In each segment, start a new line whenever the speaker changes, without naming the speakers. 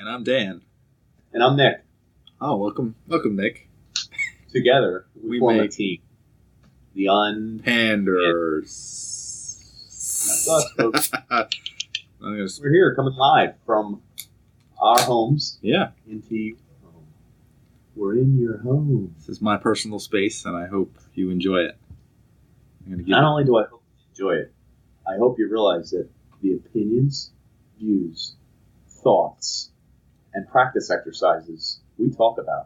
And I'm Dan.
And I'm Nick.
Oh, welcome, Nick.
Together, we form a team. The
Panders.
That's us, folks. We're here, coming live from our homes.
Yeah.
Into your home. We're in your home.
This is my personal space, and I hope you enjoy it.
Not only do I hope you enjoy it, I hope you realize that the opinions, views, thoughts, and practice exercises we talk about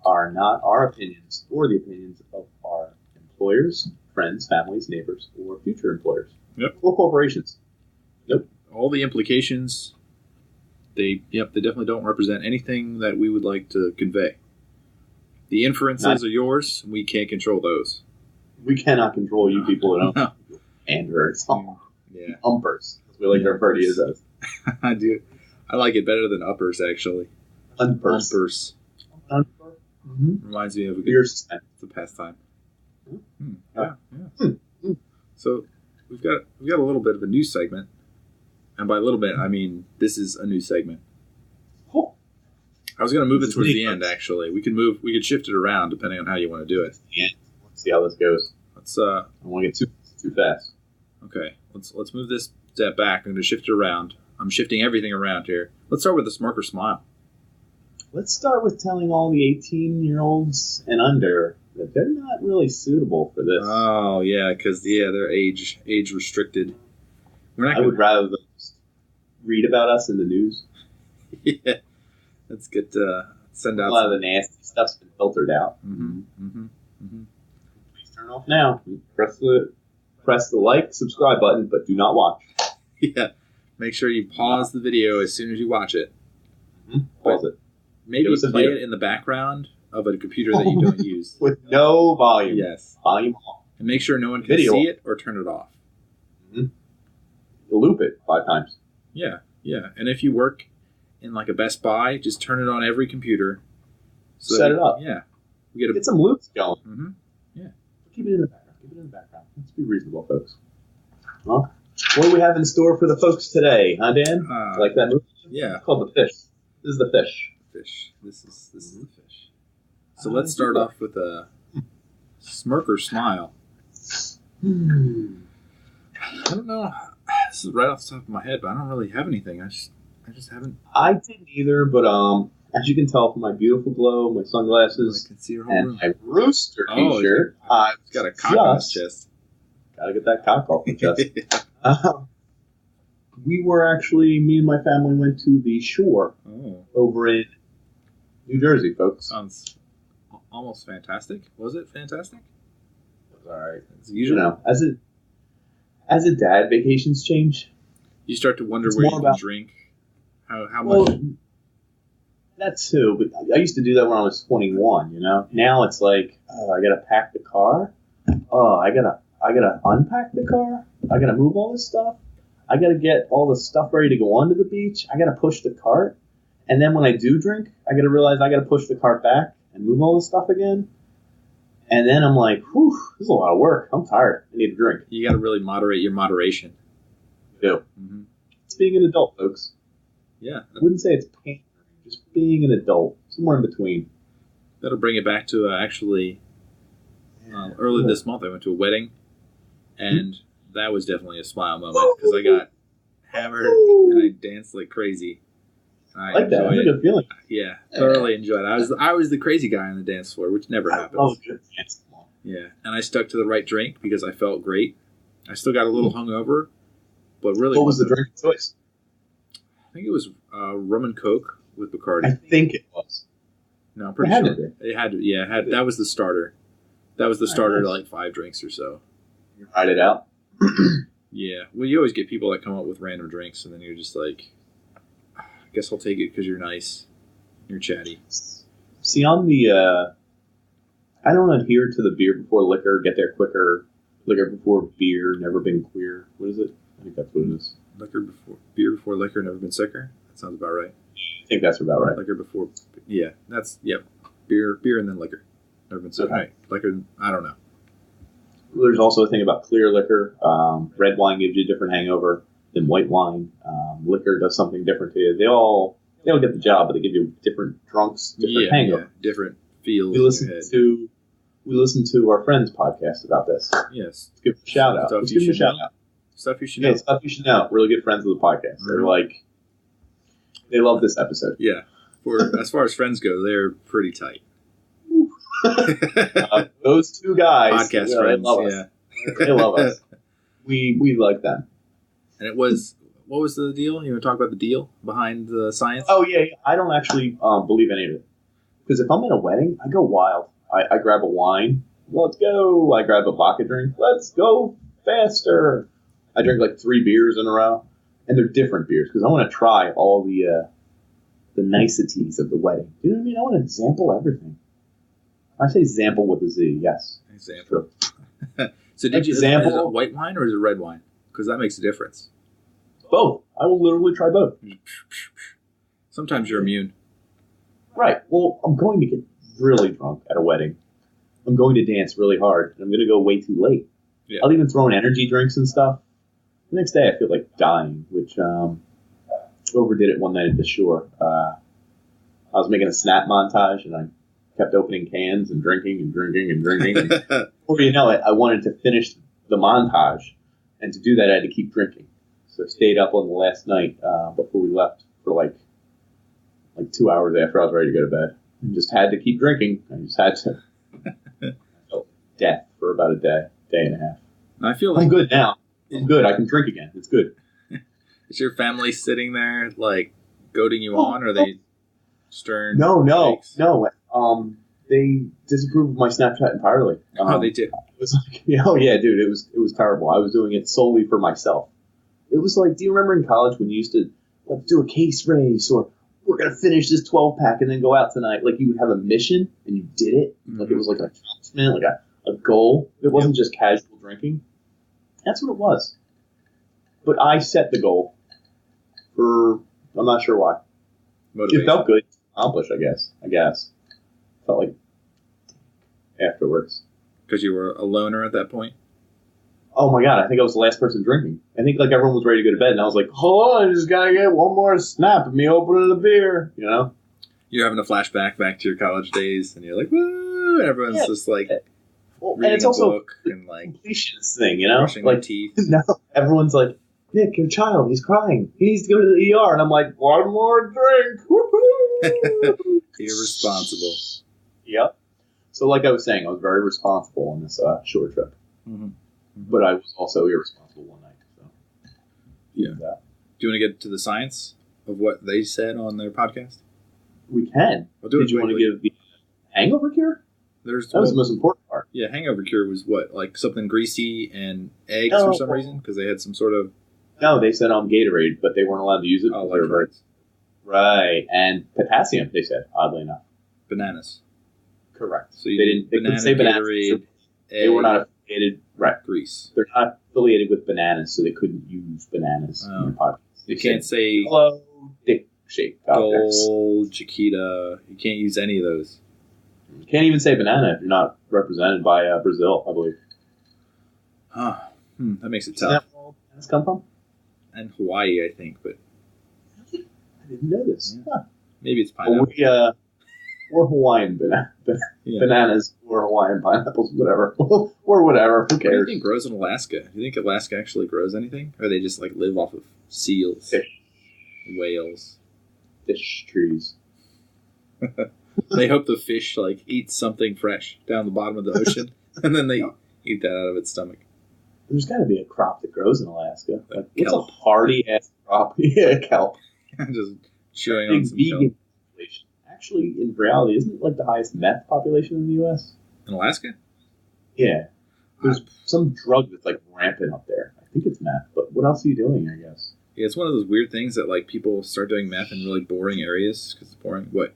are not our opinions or the opinions of our employers, friends, families, neighbors, or future employers.
Yep.
Or corporations. Nope.
All the implications, they definitely don't represent anything that we would like to convey. The inferences are yours. We can't control those.
We cannot control you people that don't. Anders.
Yeah.
Umpers. We like to refer to you as.
I do. I like it better than uppers, actually.
Umpers.
Mm-hmm. Reminds me of a good it's a pastime. Yeah. So we've got a little bit of a new segment, and by a little bit I mean this is a new segment.
Oh.
I was going to move it towards the end. Actually, we could shift it around depending on how you want to do it.
Yeah. Let's see how this goes.
Let's.
I don't want to get too fast.
Okay. Let's move this step back. I'm going to shift it around. I'm shifting everything around here. Let's start with the smirk or smile.
Let's start with telling all the 18-year-olds and under that they're not really suitable for this.
Oh, yeah, because, they're age restricted.
I would rather them read about us in the news.
Yeah. Let's get, send out
a lot of the nasty stuff's been filtered out. Please turn off now. Press the like, subscribe button, but do not watch.
Yeah. Make sure you pause the video as soon as you watch it.
Pause it.
Maybe play it in the background of a computer that you don't use.
With no volume.
Yes.
Volume off.
And make sure no one can see it or turn it off.
Mm-hmm. You'll loop it 5 times.
Yeah. And if you work in like a Best Buy, just turn it on every computer.
Set it up.
Yeah.
Get some loops going.
Mm-hmm. Yeah.
Keep it in the background. Let's be reasonable, folks. Well, what do we have in store for the folks today, huh, Dan? Like that movie?
Yeah.
It's called The Fish. This is The Fish.
This is the fish. So let's start off with a smirk or smile. I don't know. This is right off the top of my head, but I don't really have anything. I just haven't.
I didn't either, but as you can tell from my beautiful glow, my sunglasses,
I can see your whole room.
My rooster t-shirt, I've
got a cock on his chest.
Gotta get that cock off the chest. Me and my family went to the shore over in New Jersey, folks.
Sounds almost fantastic. Was it fantastic?
It was all right.
As usual.
As a dad, vacations change.
You start to wonder where you can drink. How much?
That too, but I used to do that when I was 21. Now it's like, I gotta pack the car. I gotta unpack the car. I gotta move all this stuff. I gotta get all the stuff ready to go onto the beach. I gotta push the cart. And then when I do drink, I got to realize I got to push the cart back and move all this stuff again. And then I'm like, whew, this is a lot of work. I'm tired. I need a drink.
You got to really moderate your moderation.
You do. Mm-hmm. It's being an adult, folks.
Yeah.
I wouldn't say it's pain, just being an adult. Somewhere in between.
That'll bring it back to early this month. I went to a wedding, and that was definitely a smile moment because I got hammered and I danced like crazy.
I like that. That's a good feeling.
Yeah, thoroughly enjoyed it. I was the crazy guy on the dance floor, which never happens.
Oh, good dance floor.
Yeah, and I stuck to the right drink because I felt great. I still got a little hungover, but really.
What was the drink choice?
I think it was rum and coke with Bacardi.
I think it was.
No, I'm pretty sure it had to. Yeah, that was the starter. That was the starter to like 5 drinks or so.
You tried it out.
Yeah, well, you always get people that come up with random drinks, and then you're just like. I guess I'll take it because you're nice. You're chatty.
See, I'm I don't adhere to the beer before liquor, get there quicker, liquor before beer, never been queer. What is it? I think that's what it is.
Beer before liquor, never been sicker? That sounds about right.
I think that's about right.
Liquor before, beer and then liquor. Never been sicker.
Okay.
Liquor, I don't know.
There's also a thing about clear liquor. Red wine gives you a different hangover than white wine. Liquor does something different to you. They all they don't get the job, but they give you different drunks, different hangovers.
Different feels.
We listened to our friend's podcast about this.
Yes.
Let's give them a shout out. Let's give them a shout out.
Stuff you should know.
Yeah, stuff you should know. Really good friends of the podcast.
Mm-hmm.
They're like, they love this episode.
Yeah. As far as friends go, they're pretty tight.
Those two guys,
podcast friends,
love us. They love us. We like them.
And it was, what was the deal? You want to talk about the deal behind the science?
Oh yeah, I don't actually believe any of it, because if I'm at a wedding, I go wild. I grab a wine. Let's go. I grab a vodka drink. Let's go faster. I drink like 3 beers in a row, and they're different beers because I want to try all the niceties of the wedding. You know what I mean? I want to sample everything. I say sample with a Z. Yes.
Example. So did you
example?
Is it white wine or is it red wine? Because that makes a difference.
Both. I will literally try both.
Sometimes you're immune.
Right. Well, I'm going to get really drunk at a wedding. I'm going to dance really hard, and I'm going to go way too late.
Yeah.
I'll even throw in energy drinks and stuff. The next day, I feel like dying, which overdid it one night at the shore. I was making a snap montage, and I kept opening cans and drinking and drinking and drinking. And before you know it, I wanted to finish the montage, and to do that, I had to keep drinking. So I stayed up on the last night before we left for like 2 hours after I was ready to go to bed. And just had to keep drinking. I just had to. I felt death for about a day and a half.
I feel like
I'm good now. I'm good. I can drink again. It's good.
Is your family sitting there like goading you on, or are they stern?
No.
Shakes?
They disapprove of my Snapchat entirely.
They did.
It was like, dude. It was terrible. I was doing it solely for myself. It was like, do you remember in college when you used to let's do a case race, or we're gonna finish this 12-pack and then go out tonight? Like you would have a mission and you did it.
Mm-hmm.
Like it was like an accomplishment, like a goal. It wasn't just casual drinking. That's what it was. But I set the goal for, I'm not sure why.
Motivation.
It felt good to accomplish, I guess. Felt like afterwards.
Because you were a loner at that point?
Oh my God, I think I was the last person drinking. I think like everyone was ready to go to bed, and I was like, hold on, I just gotta get one more snap of me opening a beer, you know?
You're having a flashback back to your college days, and you're like, woo! And everyone's just like reading
and it's
a
also
book and like
completionist thing, you know?
brushing
like,
their teeth.
No, everyone's like, Nick, your child, he's crying. He needs to go to the ER. And I'm like, one more drink. Woo-hoo!
Irresponsible.
Yep. So like I was saying, I was very responsible on this short trip.
Mm-hmm.
But I was also irresponsible one night. So
yeah. Do you want to get to the science of what they said on their podcast?
We can. Did you want to give the hangover cure? That was the most important part.
Yeah, hangover cure was what? Like something greasy and eggs for some reason? Because they had some sort of...
No, they said on Gatorade, but they weren't allowed to use it.
Oh, electrolytes.
Right. And potassium, they said, oddly enough.
Bananas.
Correct.
So they couldn't say bananas. Gatorade,
they were not affiliated. Right.
Grease.
They're not affiliated with bananas, so they couldn't use bananas in their podcast.
You can't say...
Hello, dick shape.
Gold, chiquita. You can't use any of those.
You can't even say banana if you're not represented by Brazil, I believe.
Huh. That makes it tough.
Is that where all bananas come from?
And Hawaii, I think, but...
I didn't know this.
Yeah. Huh. Maybe it's pineapple.
Well, we're Hawaiian bananas or Hawaiian pineapples, whatever. Or whatever. Who cares?
What do you think grows in Alaska? Do you think Alaska actually grows anything? Or they just like live off of seals?
Fish.
Whales.
Fish trees.
They hope the fish like eats something fresh down the bottom of the ocean, and then they eat that out of its stomach.
There's got to be a crop that grows in Alaska.
Like
it's a hardy ass crop. Yeah, kelp.
Just chewing on some kelp.
Population. Actually, in reality, isn't it like the highest meth population in the U.S.?
In Alaska?
Yeah. There's some drug that's like rampant up there. I think it's meth, but what else are you doing, I guess?
Yeah, it's one of those weird things that like people start doing meth in really boring areas because it's boring. What?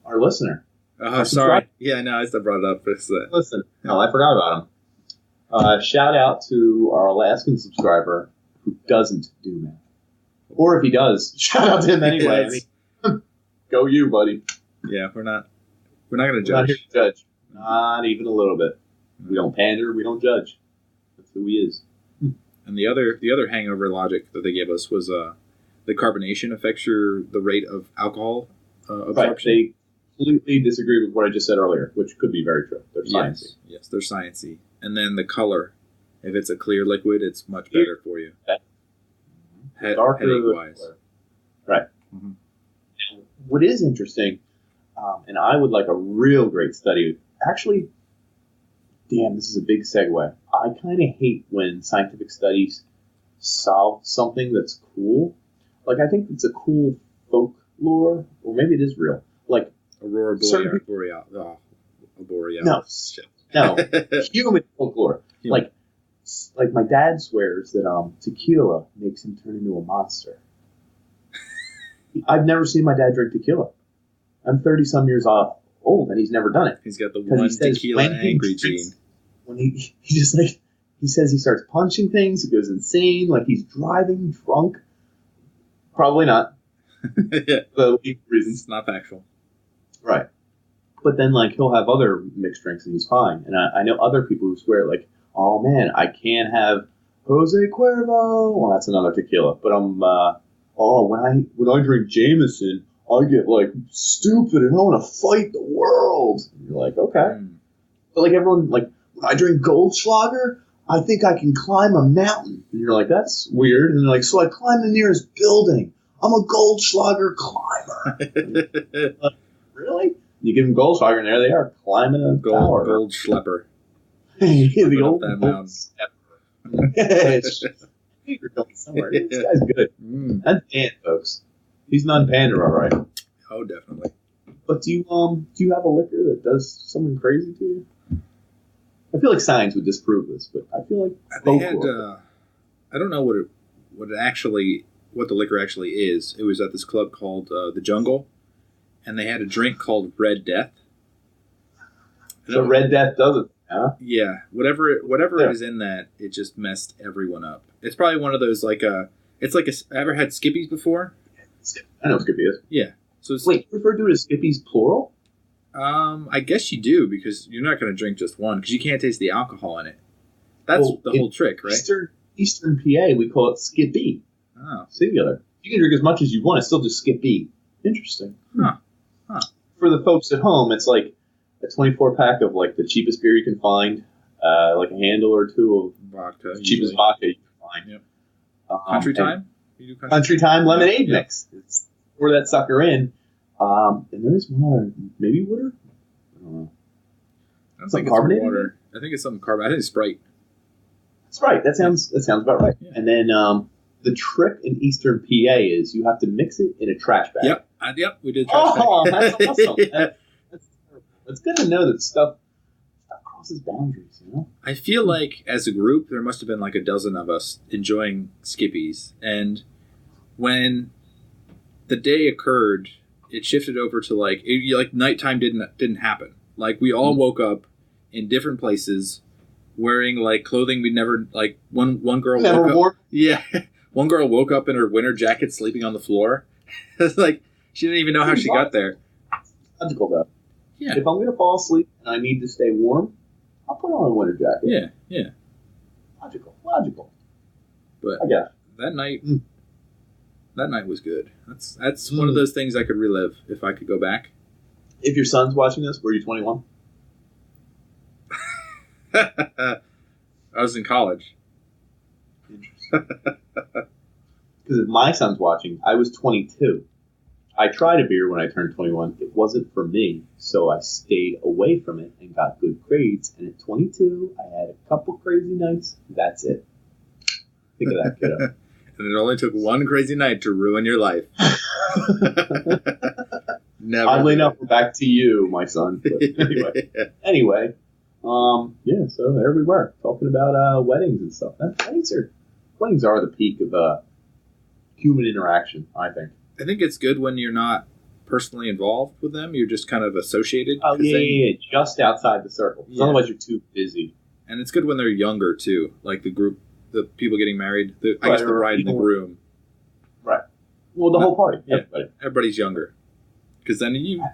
Our listener.
Oh, sorry. Yeah, no, I still brought it up.
Listen, no, I forgot about him. Shout out to our Alaskan subscriber who doesn't do meth. Or if he does, shout out to him anyway. I mean, go you, buddy.
Yeah, we're not going to judge.
We're not here to judge. Not even a little bit. We don't pander. We don't judge. That's who he is.
And the other hangover logic that they gave us was the carbonation affects the rate of alcohol absorption.
Right. They completely disagree with what I just said earlier, which could be very true. They're sciencey.
Yes, they're sciencey. And then the color, if it's a clear liquid, it's much better for you.
Darker
headache-wise.
Right. Mm-hmm. What is interesting, and I would like a real great study. Actually, damn, this is a big segue. I kind of hate when scientific studies solve something that's cool. Like, I think it's a cool folklore, or maybe it is real. Like,
Aurora Boreal.
No, human folklore. Like my dad swears that tequila makes him turn into a monster. I've never seen my dad drink tequila. I'm 30-some years old, and he's never done it.
He's got the one tequila angry gene.
When he just like, he says he starts punching things, he goes insane, like he's driving drunk. Probably not.
Yeah.
The reasons.
It's not factual.
Right. But then, like, he'll have other mixed drinks and he's fine. And I know other people who swear, like, oh man, I can't have Jose Cuervo. Well, that's another tequila. But when I drink Jameson, I get like stupid and I want to fight the world. And you're like, okay. But like everyone, like, when I drink Goldschlager, I think I can climb a mountain. And you're like, that's weird. And they're like, so I climb the nearest building. I'm a Goldschlager climber. Like, really? You give them Goldschlager, and there they are, climbing a tower.
Gold schlepper.
The old gold schlepper. You're going somewhere. This guy's good. That's Dan, folks. He's non-pander, all right.
Oh, definitely.
But do you have a liquor that does something crazy to you? I feel like science would disprove this, but I feel like
they had. I don't know what the liquor actually is. It was at this club called the Jungle, and they had a drink called Red Death.
So Red Death does it, huh?
Yeah, whatever it is in that, it just messed everyone up. It's probably one of those it's like ever had Skippies before?
I know what Skippy is.
Yeah. So
wait, you refer to it as Skippies plural?
I guess you do, because you're not going to drink just one, because you can't taste the alcohol in it. That's the whole trick, right?
Eastern PA, we call it Skippy.
Oh.
Singular. You can drink as much as you want. It's still just Skippy. Interesting.
Huh.
For the folks at home, it's like a 24-pack of like the cheapest beer you can find, like a handle or two of
vodka.
The cheapest vodka you can find.
Yep. Country Time?
You do Country Time lemonade mix. Pour that sucker in. And there is one other, maybe water? I don't know.
I don't think it's water. I think it's something carbonated. I think it's Sprite.
Sprite. That sounds about right. Yeah. And then the trick in Eastern PA is you have to mix it in a trash bag.
Yep. We did trash bag.
That's awesome. That's terrible. It's good to know that stuff crosses boundaries, you know?
I feel like as a group, there must have been like a dozen of us enjoying Skippies. And when the day occurred, it shifted over to like nighttime didn't happen. Like we all woke up in different places, wearing like clothing we'd never like. One girl
never wore.
Yeah, one girl woke up in her winter jacket, sleeping on the floor. It's like she didn't even know how she got there.
Logical though.
Yeah.
If I'm going to fall asleep and I need to stay warm, I'll put on a winter jacket.
Yeah.
Logical.
But
I guess
that night. That night was good. That's one of those things I could relive if I could go back.
If your son's watching this, were you 21?
I was in college.
Interesting. Because if my son's watching, I was 22. I tried a beer when I turned 21. It wasn't for me, so I stayed away from it and got good grades. And at 22, I had a couple crazy nights. That's it. Think of that, kiddo.
And it only took one crazy night to ruin your life. Never.
Oddly enough, we're back to you, my son. But anyway. So there we were, talking about weddings and stuff. Weddings are the peak of human interaction, I think.
I think it's good when you're not personally involved with them. You're just kind of associated.
Oh, yeah, just outside the circle. Yeah. Otherwise, you're too busy.
And it's good when they're younger, too. Like the group. The people getting married, the bride and the groom.
Right. Well, the whole party.
Yeah, everybody's younger. Because then you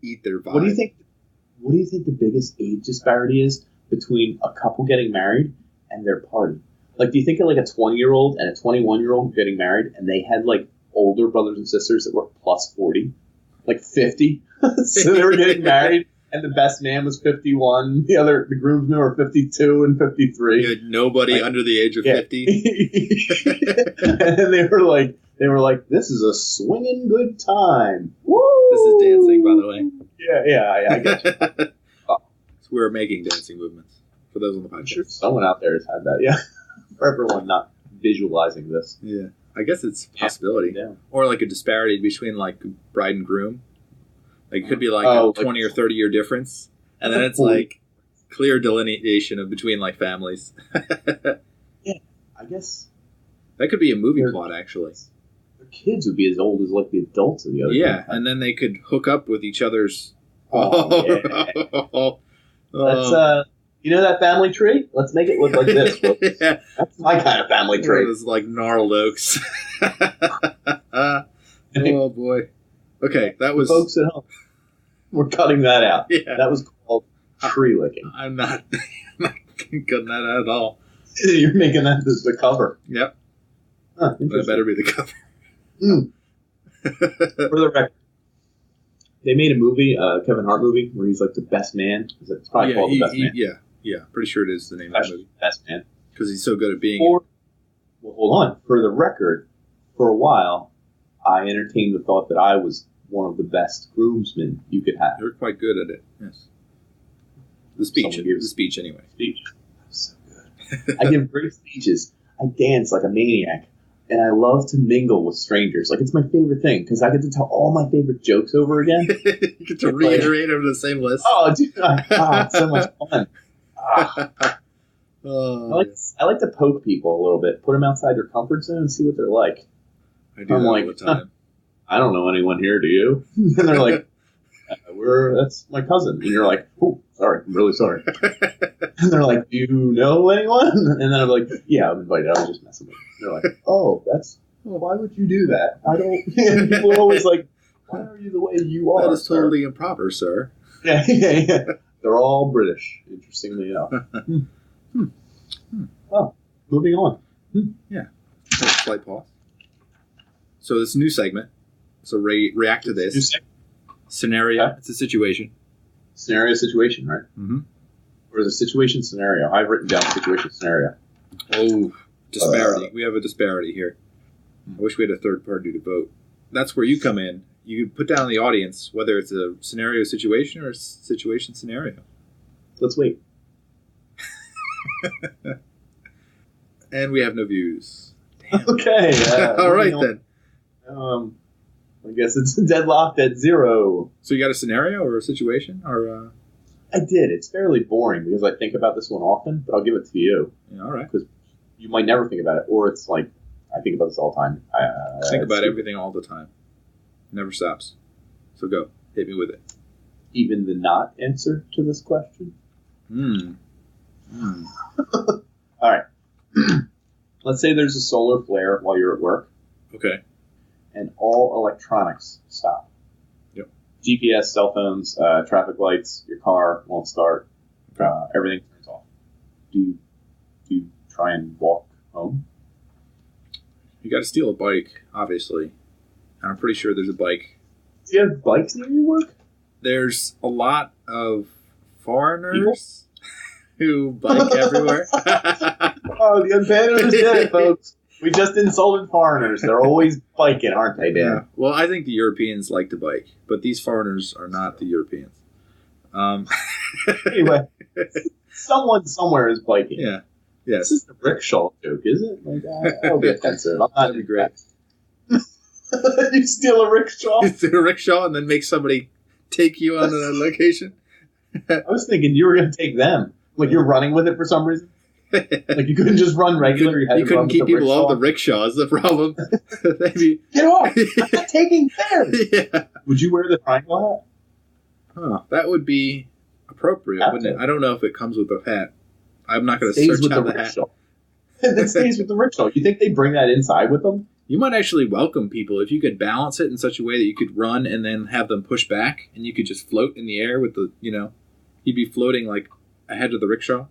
eat their vibe.
What do you think the biggest age disparity is between a couple getting married and their party? Like, do you think of like a 20-year-old and a 21-year-old getting married and they had like older brothers and sisters that were plus 40, like 50. So they were getting married, and the best man was 51. The groomsmen were 52 and 53.
You had nobody under the age of 50.
And they were like, this is a swinging good time. Woo!
This is dancing, by the way.
Yeah, I get you.
So we're making dancing movements for those on the podcast.
I'm sure someone out there has had that, yeah. For everyone not visualizing this.
Yeah. I guess it's a possibility.
Yeah.
Or like a disparity between like bride and groom. Like it could be like a 20 or 30 year difference. And then it's like clear delineation of between like families.
Yeah, I guess.
That could be a movie plot, actually.
Their kids would be as old as like the adults of the other.
Yeah, and then they could hook up with each other's.
Oh, yeah. That's you know that family tree? Let's make it look like this.
Yeah.
That's my kind of family tree.
It was like gnarled oaks. Oh boy. Okay, that was.
Folks at home, we're cutting that out.
Yeah.
That was called tree licking.
I'm not cutting that out at all.
You're making that the cover.
Yep.
Huh,
That better be the cover.
For the record, they made a movie, Kevin Hart movie, where he's like the best man. It's probably called The Best Man.
Yeah. Pretty sure it is the name of the movie.
Best Man.
Because he's so good at being.
Well, hold on. For the record, for a while, I entertained the thought that I was one of the best groomsmen you could have.
You're quite good at it. Yes. The speech anyway.
Speech. So good. I give great speeches. I dance like a maniac. And I love to mingle with strangers. Like, it's my favorite thing, because I get to tell all my favorite jokes over again.
You get to reiterate over the same list.
Oh, dude. It's so much fun. I like to poke people a little bit, put them outside their comfort zone and see what they're like.
I do that all the time.
I don't know anyone here, do you? And they're like, that's my cousin. And you're like, oh, sorry, I'm really sorry. And they're like, do you know anyone? And then I'm like, yeah, I'm invited. I was just messing with you. They're like, why would you do that? I don't. People are always like, why are you the way you are?
That is totally improper, sir.
Yeah. They're all British, interestingly enough. Well, moving on.
Yeah. Slight pause. So this new segment. So react to this. Scenario. Okay. It's a situation.
Scenario, situation, right?
Mm-hmm.
Or the situation scenario. I've written down situation scenario.
Oh, disparity. We have a disparity here. I wish we had a third party to vote. That's where you come in. You put down in the audience whether it's a scenario situation or a situation scenario.
Let's wait.
And we have no views. Damn.
Okay.
All right, then.
I guess it's deadlocked at 0.
So you got a scenario or a situation? Or
I did. It's fairly boring because I think about this one often, but I'll give it to you.
Yeah, all right.
Because you might never think about it, or it's like, I think about this all the time.
I think about everything all the time. Never stops. So go. Hit me with it.
Even the not answer to this question? All right. Let's say there's a solar flare while you're at work.
Okay.
And all electronics stop.
Yep.
GPS, cell phones, traffic lights, your car won't start. Everything turns off. Do you try and walk home?
You got to steal a bike, obviously. And I'm pretty sure there's a bike.
Do you have bikes near your work?
There's a lot of foreigners who bike everywhere.
Oh, the unbanners did it, folks. We just insulted foreigners. They're always biking, aren't they, Dan?
Yeah. Well, I think the Europeans like to bike, but these foreigners are not the Europeans.
Anyway, someone somewhere is biking.
Yeah. Yes.
This is the rickshaw joke, is it? Like, that'll be offensive.
That'd be great.
You steal a rickshaw?
You steal a rickshaw and then make somebody take you on a location?
I was thinking you were going to take them. Like you're running with it for some reason? Like you couldn't just run regular.
You couldn't keep people off the rickshaw is the problem. Maybe.
Get off! I'm not taking fares!
Yeah.
Would you wear the triangle hat?
Huh, that would be appropriate, wouldn't it? I don't know if it comes with a hat. I'm not going to search out the hat.
It stays with the rickshaw. You think they bring that inside with them?
You might actually welcome people if you could balance it in such a way that you could run and then have them push back, and you could just float in the air with the, you'd be floating like ahead of the rickshaw.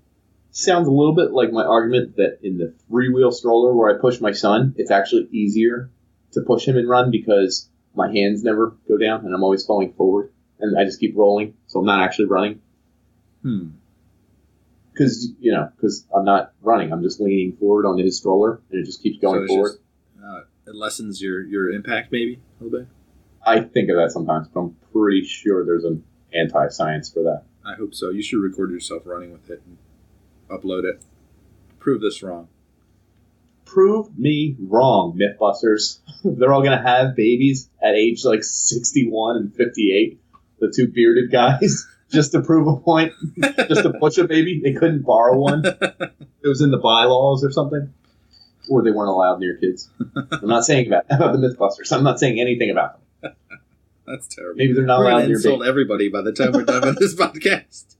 Sounds a little bit like my argument that in the 3-wheel stroller where I push my son, it's actually easier to push him and run because my hands never go down and I'm always falling forward and I just keep rolling, so I'm not actually running. Because I'm not running, I'm just leaning forward on his stroller and it just keeps going forward.
It lessens your impact maybe a little bit.
I think of that sometimes, but I'm pretty sure there's an anti-science for that.
I hope so. You should record yourself running with it and upload it. Prove this wrong.
Prove me wrong, mythbusters. They're all going to have babies at age like 61 and 58. The two bearded guys, just to prove a point, just to push a baby. They couldn't borrow one. It was in the bylaws or something. Or they weren't allowed near kids. I'm not saying about the mythbusters. I'm not saying anything about them.
That's terrible.
Maybe they're not allowed near babies. We're
insult everybody by the time we're done with this podcast.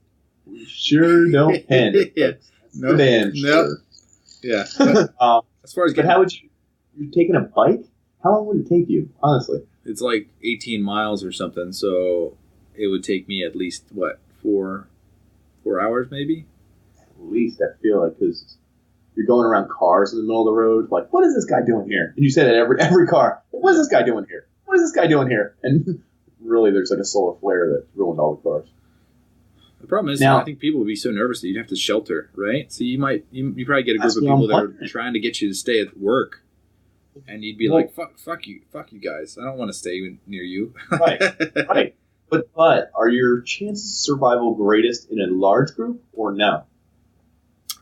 We sure don't pander. Yeah.
No.
Damn sure.
Yeah. As far as
but how would you're taking a bike? How long would it take you, honestly?
It's like 18 miles or something, so it would take me at least, 4 hours maybe?
At least, I feel like, because you're going around cars in the middle of the road, like, what is this guy doing here? And you say that every car, what is this guy doing here? What is this guy doing here? And really, there's like a solar flare that ruined all the cars.
The problem is, I think people would be so nervous that you'd have to shelter, right? So you probably get a group of people that are trying to get you to stay at work, and you'd be like, fuck you guys. I don't want to stay near you.
Right. But are your chances of survival greatest in a large group or no?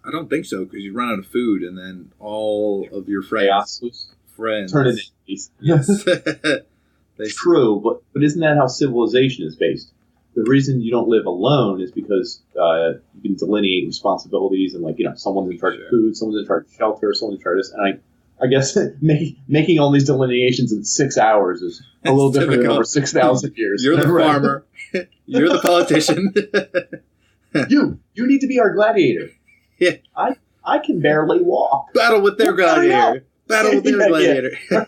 I don't think so, because you run out of food, and then all of your friends
turn into enemies. Yes. True, but isn't that how civilization is based? The reason you don't live alone is because you can delineate responsibilities and, someone's in charge of food, someone's in charge of shelter, someone's in charge of this. And I guess making all these delineations in 6 hours is a little different than over 6,000 years.
You're the farmer. You're the politician.
You need to be our gladiator.
Yeah.
I can barely walk.
Battle with their gladiator. Battle with their gladiator.
Yeah.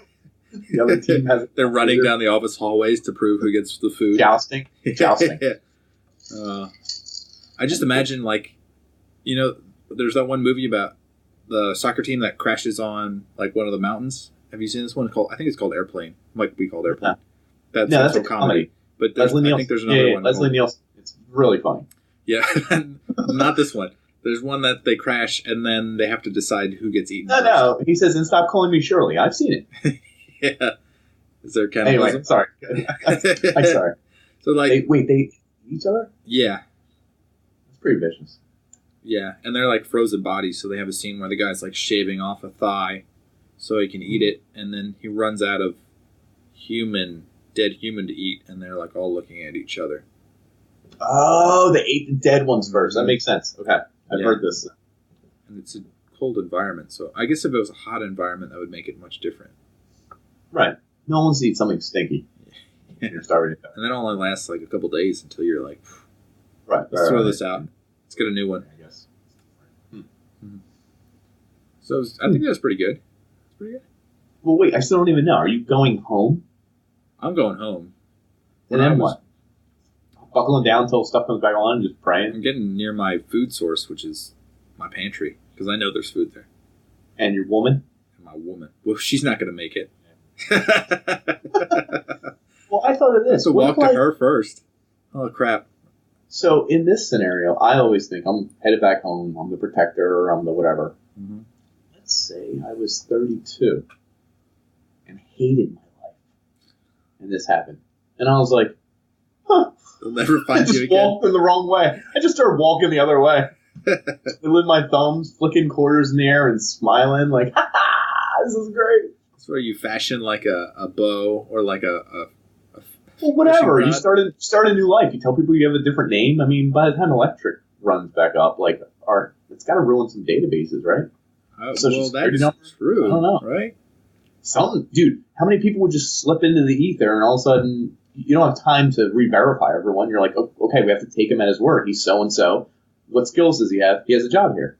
The other team has.
They're running down the office hallways to prove who gets the food.
Jousting.
I just imagine, there's that one movie about the soccer team that crashes on one of the mountains. Have you seen this one? I think it's called Airplane. Might be called Airplane.
No. That's a comedy.
But I think there's another one.
Leslie Nielsen. It's really funny.
Yeah, not this one. There's one that they crash and then they have to decide who gets eaten.
No. He says, "And stop calling me Shirley." I've seen it.
Yeah. Is there cannibalism?
Anyway, sorry. I'm sorry.
So
they eat each other?
Yeah.
That's pretty vicious.
Yeah, and they're frozen bodies, so they have a scene where the guy's shaving off a thigh so he can eat it, and then he runs out of dead human to eat, and they're all looking at each other.
Oh, they ate the dead ones first. That makes sense. Okay. I've heard this.
And it's a cold environment, so I guess if it was a hot environment, that would make it much different.
Right. No one wants to eat something stinky. Yeah. You're starving to death.
And that only lasts a couple days until you're
right.
Let's throw this out. Let's get a new one.
I guess.
So I think that's pretty good. It's pretty good.
Well, wait. I still don't even know. Are you going home?
I'm going home.
And then what? Buckling down until stuff comes back on and just praying?
I'm getting near my food source, which is my pantry, because I know there's food there.
And your woman?
And my woman. Well, she's not going to make it.
Well, I thought of this.
So walk to her first. Oh, crap.
So in this scenario, I always think I'm headed back home. I'm the protector. I'm the whatever.
Mm-hmm.
Let's say I was 32 and hated my life. And this happened. And I was like,
they'll never find you again.
I just walked in the wrong way. I just started walking the other way. With my thumbs, flicking quarters in the air and smiling like, ha ha, this is great.
That's where you fashion a bow or
well, whatever. You start a new life. You tell people you have a different name. I mean, by the time electric runs back up, it's got to ruin some databases, right?
Well, that's true.
I don't know.
Right?
Dude, how many people would just slip into the ether and all of a sudden you don't have time to re-verify everyone. You're like, oh, okay, we have to take him at his word. He's so-and-so. What skills does he have? He has a job here.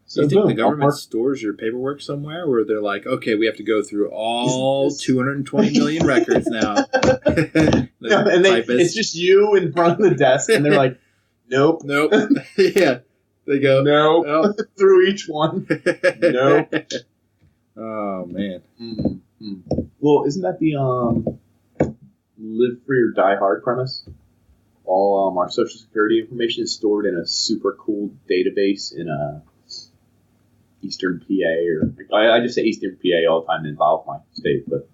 So you think the government stores your paperwork somewhere where they're like, okay, we have to go through all 220 million records now?
No, and it's just you in front of the desk, and they're like, nope.
Yeah. They go,
nope. Through each one. Nope.
Oh, man.
Mm. Well, isn't that the live free or die hard premise? All our social security information is stored in a super cool database in Eastern PA, or I just say Eastern PA all the time to involve my state, but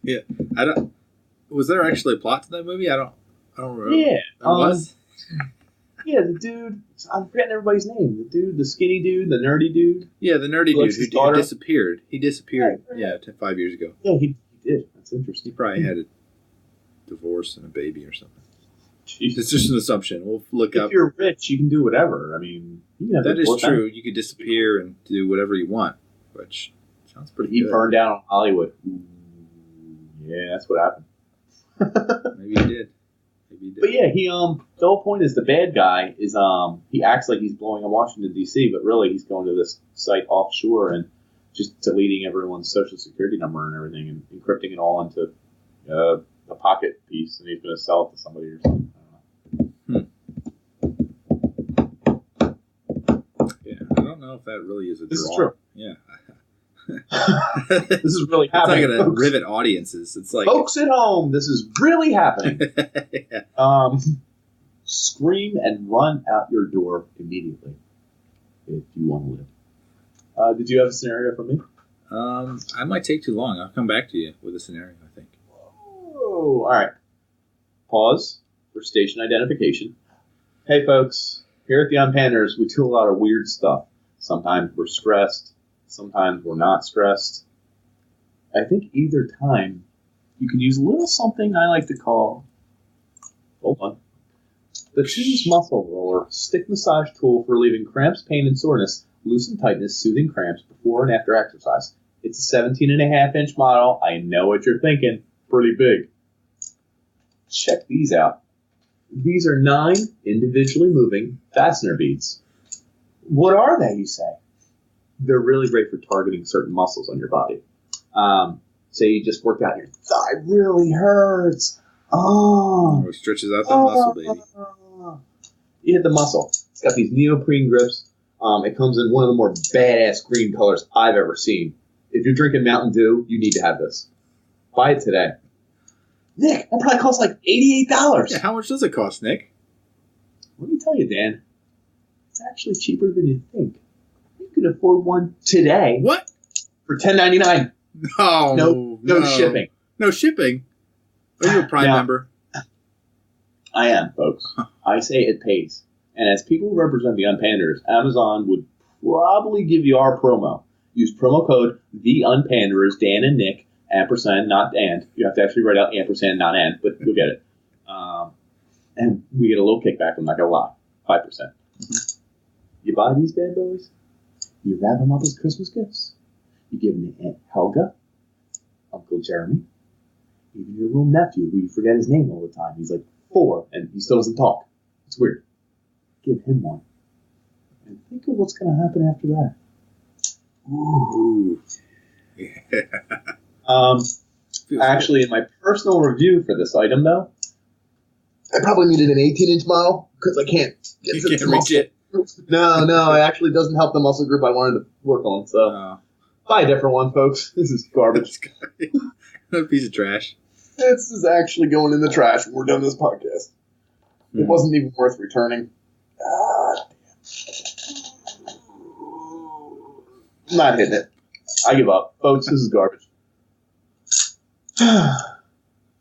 yeah, I don't. Was there actually a plot to that movie? I don't remember.
Yeah,
there was.
Yeah, the dude. I'm forgetting everybody's name. The dude, the skinny dude, the nerdy dude.
Yeah, the nerdy dude who disappeared. He disappeared.
Yeah,
5 years ago.
Yeah, he did. That's interesting.
He probably had a divorce and a baby or something.
Jeez.
It's just an assumption. We'll look up.
If you're rich, you can do whatever. I mean, you can have
that is true. You could disappear and do whatever you want, which sounds pretty good.
He burned down Hollywood. Yeah, that's what happened.
Maybe he did.
But yeah, the whole point is the bad guy is he acts like he's blowing on Washington D.C., but really he's going to this site offshore and just deleting everyone's social security number and everything and encrypting it all into a pocket piece, and he's going to sell it to somebody or something.
Yeah, I don't know if that really is a draw.
This is true.
Yeah.
This is really happening.
It's not going to rivet audiences. It's like
folks at home. This is really happening.
Yeah.
Scream and run out your door immediately if you want to live. Did you have a scenario for me?
I might take too long. I'll come back to you with a scenario, I think.
Oh, all right. Pause for station identification. Hey, folks. Here at the UnPanders, we do a lot of weird stuff. Sometimes we're stressed. Sometimes we're not stressed. I think either time you can use a little something I like to call, hold on, the Choose Muscle Roller Stick Massage Tool for relieving cramps, pain, and soreness, loosen tightness, soothing cramps before and after exercise. It's a 17.5-inch model. I know what you're thinking. Pretty big. Check these out. These are 9 individually moving fastener beads. What are they, you say? They're really great for targeting certain muscles on your body. Say you just worked out, your thigh really hurts. Oh.
It stretches out that muscle, baby.
You hit the muscle. It's got these neoprene grips. It comes in one of the more badass green colors I've ever seen. If you're drinking Mountain Dew, you need to have this. Buy it today. Nick, that probably costs like $88.
Yeah, how much does it cost, Nick?
Let me tell you, Dan. It's actually cheaper than you think. You can afford one today.
What?
For $10.99. No shipping.
No shipping? Are you a Prime member?
I am, folks. I say it pays. And as people who represent the UnPanders, Amazon would probably give you our promo. Use promo code TheUnPanders, Dan and Nick, ampersand, not and. You have to actually write out ampersand, not and, but you'll get it. And we get a little kickback, I'm not going to lie. 5%. Mm-hmm. You buy these bad boys, you wrap them up as Christmas gifts. You give them to Aunt Helga, Uncle Jeremy, even your little nephew, who you forget his name all the time. He's like 4, and he still doesn't talk. It's weird. Give him one. And think of what's going to happen after that. Ooh. Yeah. Actually, in my personal review for this item, though, I probably needed an 18-inch model because I can't get to the muscle. No, it actually doesn't help the muscle group I wanted to work on. So, buy a different one, folks. This is garbage.
A piece of trash.
This is actually going in the trash when we're done this podcast. It wasn't even worth returning. I'm not hitting it. I give up. Folks, this is garbage.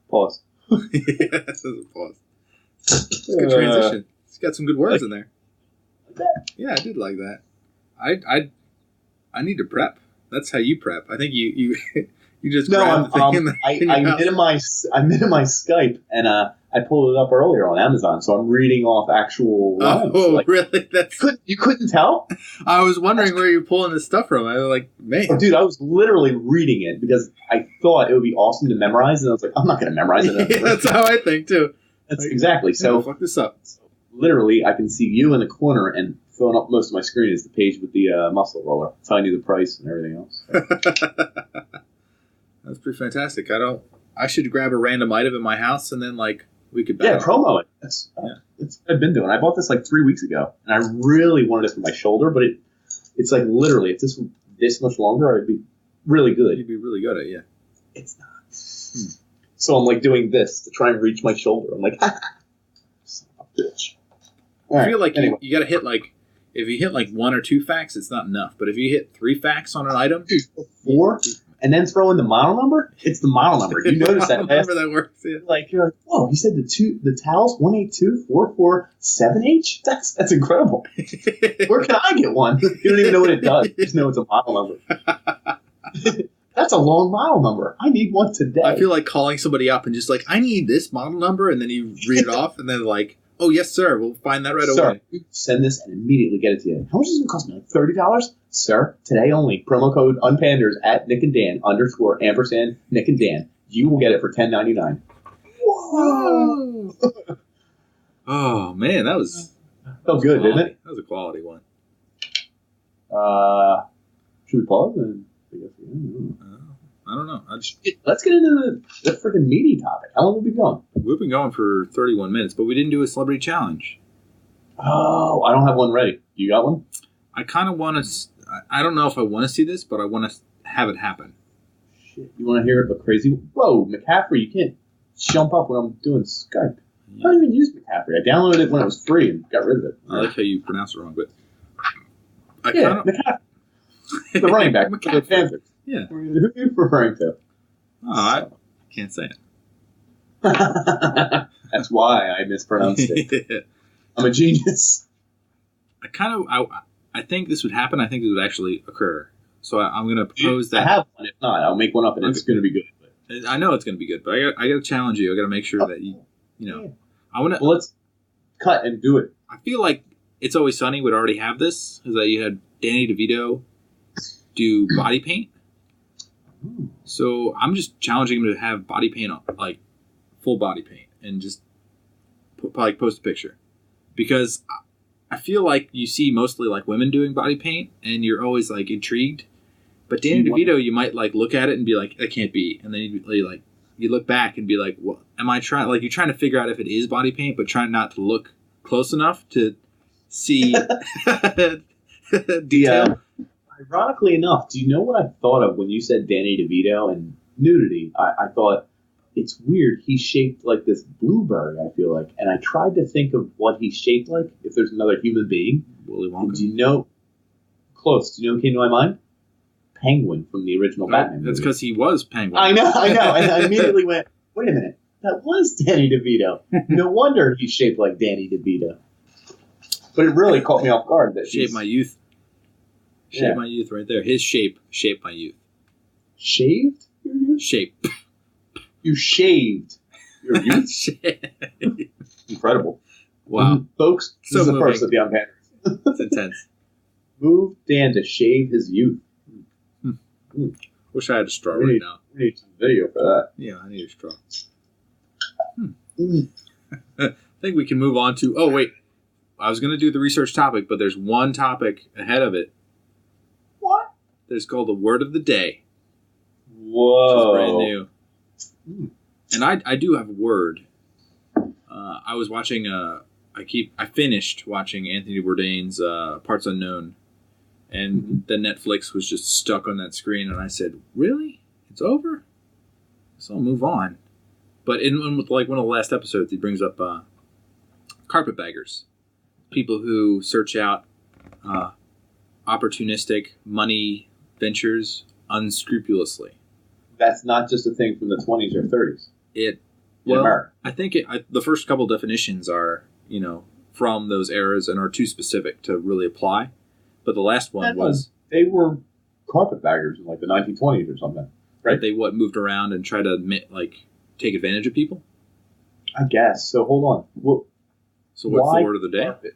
Pause.
Yeah, this is a pause. It's a good transition. It's got some good words in there.
Like that?
Yeah, I did like that. I need to prep. That's how you prep. I think you just grab the thing
I minimize Skype and I pulled it up earlier on Amazon, so I'm reading off actual lines.
Oh, really?
You couldn't tell?
I was wondering where you're pulling this stuff from. I was like, man.
Oh, dude, I was literally reading it because I thought it would be awesome to memorize, and I was like, I'm not going to memorize it.
Yeah, that's how I think, too.
That's exactly. So,
fuck this up.
Literally, I can see you in the corner, and filling up most of my screen is the page with the muscle roller. That's how I knew the price and everything else.
That's pretty fantastic. I should grab a random item in my house, and then, we could battle.
Yeah, promo it. That's what I've been doing. I bought this 3 weeks ago, and I really wanted it for my shoulder, but it's literally, if this much longer, I'd be really good.
You'd be really good at it, yeah.
It's not. So I'm like doing this to try and reach my shoulder. I'm like, son of a bitch.
I feel like you got to hit like, if you hit like 1 or 2 facts, it's not enough. But if you hit 3 facts on an item,
4, and then throw in the model number, it's the model number. You notice that?
Remember that works. Yeah.
You're like, whoa! He said the towels 1824447H. That's incredible. Where can I get one? You don't even know what it does. You just know it's a model number. That's a long model number. I need one today.
I feel like calling somebody up and just like, I need this model number, and then you read it off, and then like, oh yes, sir, we'll find that right away.
Send this and immediately get it to you. How much is it going to cost me? Like $30, sir. Today only. Promo code unpanders at Nick and Dan _ Nick and Dan. You will get it for $10.99. Whoa!
Oh man, that was
felt good,
quality.
didn't it?
That was a quality one.
Should we pause?
I don't know.
Let's get into the freaking meaty topic. How long have we been going?
We've been going for 31 minutes, but we didn't do a celebrity challenge.
Oh, I don't have one ready. You got one?
I kind of want to. I don't know if I want to see this, but I want to have it happen.
Shit, you want to hear a crazy? Whoa, McCaffrey, you can't jump up when I'm doing Skype. I don't even use McCaffrey. I downloaded it when it was free and got rid of it.
I like how you pronounce it wrong, but
McCaffrey, the running back, the Panthers.
Yeah.
Who are you referring to?
Oh, I can't say it.
That's why I mispronounced it. I'm a genius.
I think this would happen. I think it would actually occur. So I'm going to propose that.
I have one. If not, I'll make one up, and it's going to be good.
But I know it's going to be good, but I got to challenge you. I got to make sure that you know. I want to.
Well, let's cut and do it.
I feel like It's Always Sunny would already have this, is that you had Danny DeVito do body paint. So I'm just challenging him to have body paint on, like full body paint, and just post a picture, because I feel like you see mostly like women doing body paint, and you're always like intrigued. But Danny DeVito, you might like look at it and be like, "It can't be," and then you look back and be like, "Well, am I trying?" Like you're trying to figure out if it is body paint, but trying not to look close enough to see detail.
Ironically enough, do you know what I thought of when you said Danny DeVito and nudity? I thought, it's weird. He's shaped like this blueberry, I feel like. And I tried to think of what he's shaped like if there's another human being.
Willy Wonka.
Do you know? Close. Do you know what came to my mind? Penguin from the original Batman movie.
That's because he was Penguin.
I know. And I immediately went, wait a minute. That was Danny DeVito. No wonder he's shaped like Danny DeVito. But it really caught me off guard. That
Shaped my youth. Shaped my youth right there. His shape shaped my youth.
Shaved your youth?
Shape.
You shaved your youth? Incredible.
Wow.
Folks, this is the first of the Unpanders.
It's intense.
Move Dan to shave his youth.
Wish I had a straw right now.
We need some video for that.
Yeah, I need a straw. I think we can move on to... Oh, wait. I was going to do the research topic, but there's one topic ahead of it.
What?
It's called the Word of the Day.
Whoa.
Which is brand new. And I do have a word. I was watching... I finished watching Anthony Bourdain's Parts Unknown. And then Netflix was just stuck on that screen, and I said, "Really? It's over?" So I'll move on. But with like one of the last episodes, he brings up carpetbaggers, people who search out opportunistic money ventures unscrupulously.
That's not just a thing from the 20s or 30s.
I think the first couple definitions are from those eras and are too specific to really apply. But the last one was...
They were carpetbaggers in like the 1920s or something, right?
They moved around and tried to take advantage of people?
I guess. So hold on.
So what's the word of the day?
Carpet?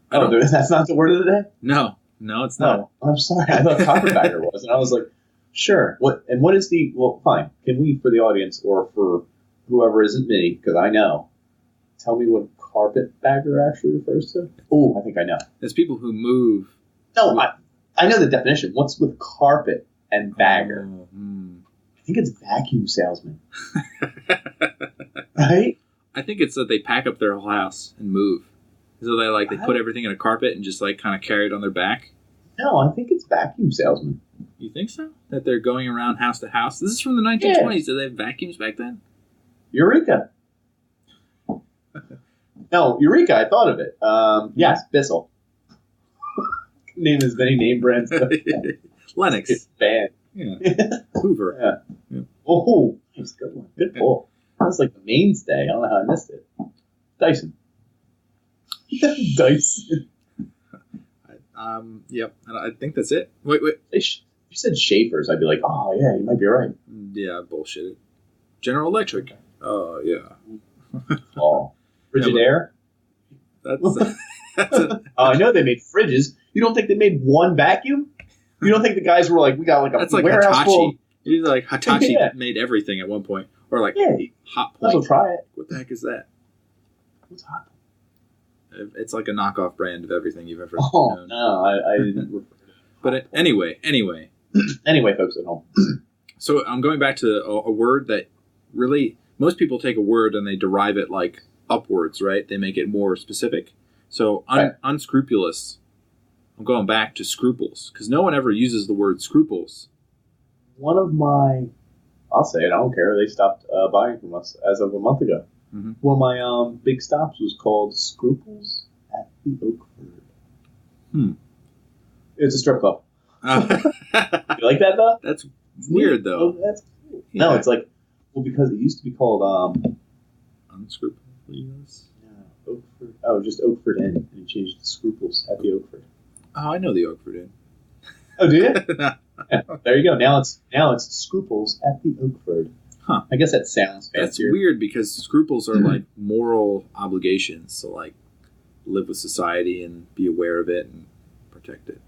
That's not the word of the day?
No, it's not.
Oh, I'm sorry. I thought carpetbagger was. And I was like, sure. What is the... Well, fine. Can we, for the audience or for whoever isn't me, because I know, tell me what carpetbagger actually refers to? Oh, I think I know.
It's people who move...
No, I know the definition. What's with carpet and bagger? I think it's vacuum salesman. Right?
I think it's that they pack up their whole house and move. So they put everything in a carpet and just kind of carry it on their back.
No, I think it's vacuum salesman.
You think so? That they're going around house to house? This is from the 1920s. Did they have vacuums back then?
Eureka. No, Eureka, I thought of it. Yes, Bissell. Name as many name brands.
Lennox.
It's bad.
Yeah. Hoover.
Yeah. Oh, nice. Good one. Good pull. That's like the mainstay. I don't know how I missed it. Dyson. Dyson.
Yep. I think that's it. Wait.
If you said Schaefer's, I'd be like, oh, yeah, you might be right.
Yeah, bullshit. General Electric. Oh, yeah.
Oh. Frigidaire?
That's
I know they made fridges. You don't think they made one vacuum? You don't think the guys were like, we got like a warehouse
Hitachi.
full?
It's like Hitachi made everything at one point. Or like Hot Point.
Let's try it.
What the heck is that?
What's Hot Point?
It's like a knockoff brand of everything you've ever known.
No, I didn't.
But anyway.
Anyway, folks at home.
So I'm going back to a word that really, most people take a word and they derive it like upwards, right? They make it more specific. So unscrupulous. I'm going back to scruples because no one ever uses the word scruples.
One of my, I'll say it, I don't care. They stopped buying from us as of a month ago. Mm-hmm. One of my big stops was called Scruples at the Oakford. It's a strip club. You like that, though?
That's weird, though.
Oh, that's cool. Yeah. No, it's like, well, because it used to be called
Unscrupulously.
Yeah, Oakford. Oh, just Oakford Inn. And you changed it to Scruples at the Oakford.
Oh, I know the Oakford Inn.
Oh, do you? Yeah, there you go. Now it's Scruples at the Oakford.
Huh.
I guess that sounds fancier.
That's weird because scruples are like moral obligations. So like live with society and be aware of it and protect it.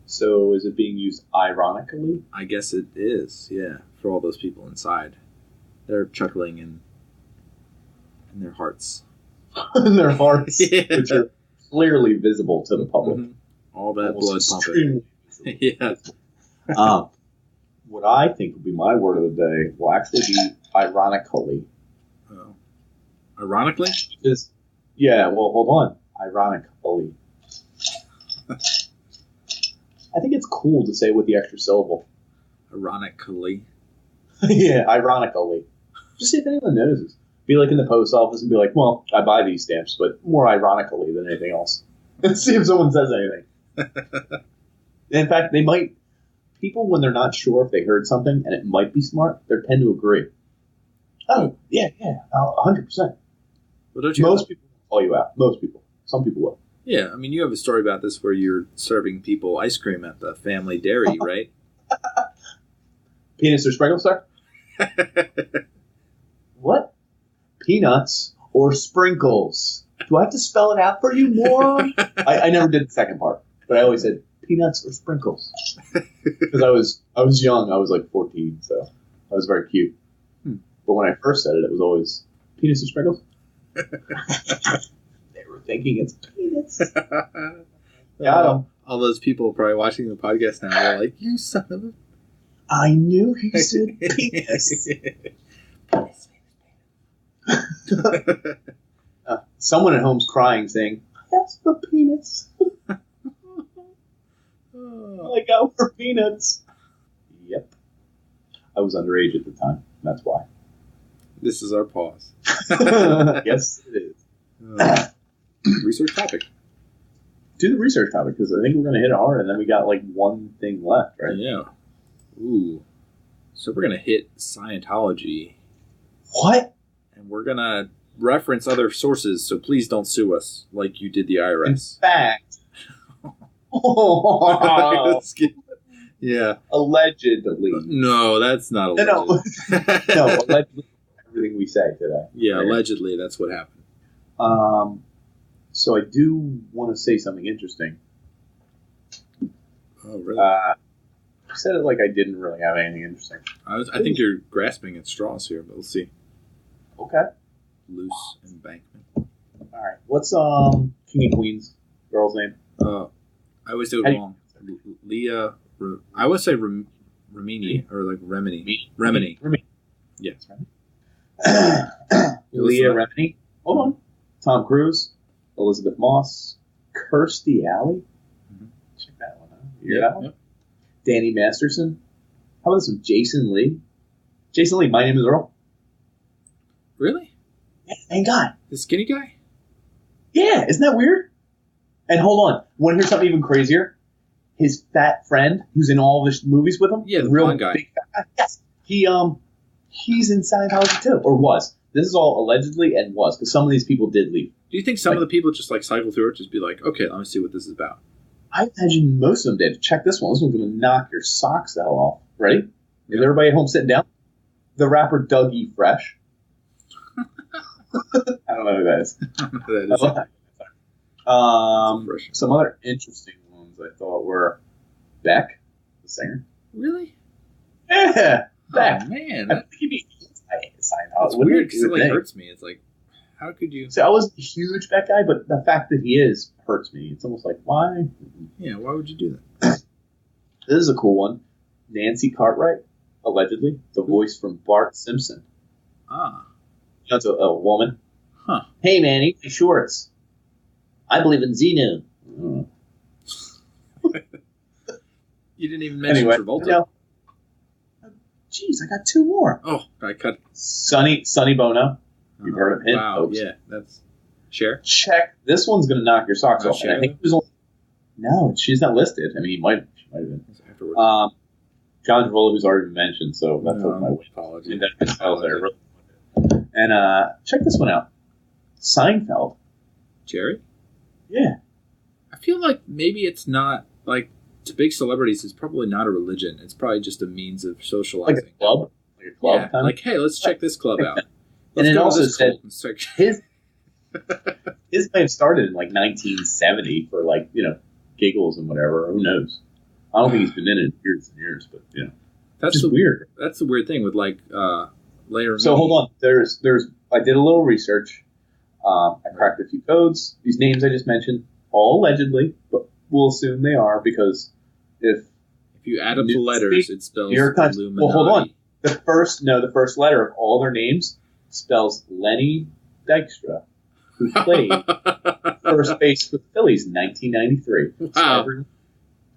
So is it being used ironically?
I guess it is, yeah. For all those people inside. They're chuckling in their hearts.
In their hearts, yeah. Which are clearly visible to the public.
Mm-hmm. All that blood pumping. Yeah.
What I think will be my word of the day will actually be ironically.
Oh. Ironically?
Because, yeah, well, hold on. Ironically. I think it's cool to say with the extra syllable.
Ironically.
Yeah, ironically. Just see if anyone notices. Be like in the post office and be like, well, I buy these stamps, but more ironically than anything else. And see if someone says anything. In fact, they might. People, when they're not sure if they heard something and it might be smart, they tend to agree. Oh, yeah, 100%.
Well, don't you
Most people will call you out. Most people. Some people will.
Yeah, I mean, you have a story about this where you're serving people ice cream at the family dairy, right?
Peanuts or sprinkles, sir? What? Peanuts or sprinkles? Do I have to spell it out for you, moron? I never did the second part, but I always said peanuts or sprinkles. Because I was young. I was like 14, so I was very cute. But when I first said it, it was always peanuts or sprinkles. They were thinking it's peanuts. Got them.
All those people probably watching the podcast now, they're like, you son of a...
I knew he said penis. Someone at home's crying, saying, "That's for peanuts." Like out for peanuts. Yep. I was underage at the time. That's why.
This is our pause.
Yes, it is.
Research topic.
Do the research topic, because I think we're going to hit it hard, and then we got like one thing left, right?
Yeah. Ooh. So we're going to hit Scientology.
What?
And we're going to reference other sources, so please don't sue us like you did the IRS.
In fact.
Yeah.
Allegedly.
No, that's not alleged.
No, allegedly everything we say today.
Yeah, right? Allegedly that's what happened.
So I do want to say something interesting.
Oh, really?
I said it like I didn't really have anything interesting.
I think you're grasping at straws here, but we'll see.
Okay.
Loose embankment.
All right. What's King and Queen's girl's name?
I always do it wrong. Leah. I always say remini or like remini. Remini. Yes.
Leah Remini. Hold on. Tom Cruise, Elizabeth Moss, Kirstie Alley. Mm-hmm. Check that one out. You hear that one? Yep. Danny Masterson. How about this one? Jason Lee. Jason Lee, my name is Earl.
Really?
Yeah, main guy.
The skinny guy?
Yeah, isn't that weird? And hold on, want to hear something even crazier? His fat friend, who's in all the movies with him,
Yeah, the
real
blonde guy.
big fat guy. Yes, he's in Scientology too, or was. This is all allegedly and was, because some of these people did leave.
Do you think some of the people just like cycle through it, just be like, okay, let me see what this is about?
I imagine most of them did. Check this one. This one's going to knock your socks the hell off. Ready? Is everybody at home sitting down? The rapper Doug E. Fresh. I don't know who that is.
That is
Some other interesting ones I thought were Beck, the singer.
Really?
Yeah, Beck.
Oh, man.
I think he'd be Scientology.
That's weird because it like hurts me. It's like, how could you?
So I wasn't a huge Beck guy, but the fact that he is hurts me. It's almost like, why?
Yeah, why would you do that?
This is a cool one. Nancy Cartwright, allegedly, the voice from Bart Simpson.
Ah.
That's a woman.
Huh.
Hey, man, eat my shorts. I believe in Xenu.
You didn't even mention Travolta.
No. Jeez, I got two more.
Oh, I cut.
Sonny Bono. You've heard of him,
wow,
folks.
Yeah, that's... Cher?
Check. This one's going to knock your socks off.
Cher?
And I think it was only... No, she's not listed. I mean, she might have been.
Afterwards.
John Travolta, who's already been mentioned, so that's what my weight.
Apology.
And check this one out. Seinfeld.
Jerry?
Yeah.
I feel like maybe it's not, like, to big celebrities, it's probably not a religion. It's probably just a means of socializing.
Like a club? Like a club?
Yeah, like, hey, let's check this club out.
And it also said
his
may have started in, like, 1970 for, like, giggles and whatever. Who knows? I don't think he's been in it years and years, but,
that's
just weird.
That's the weird thing with, like, layer.
So, hold on. I did a little research. I cracked a few codes. These names I just mentioned, all allegedly, but we'll assume they are because if
you add up the letters, it spells Illuminati.
Well, hold on. The first letter of all their names spells Lenny Dykstra, who played first base for the Phillies in 1993.
Wow.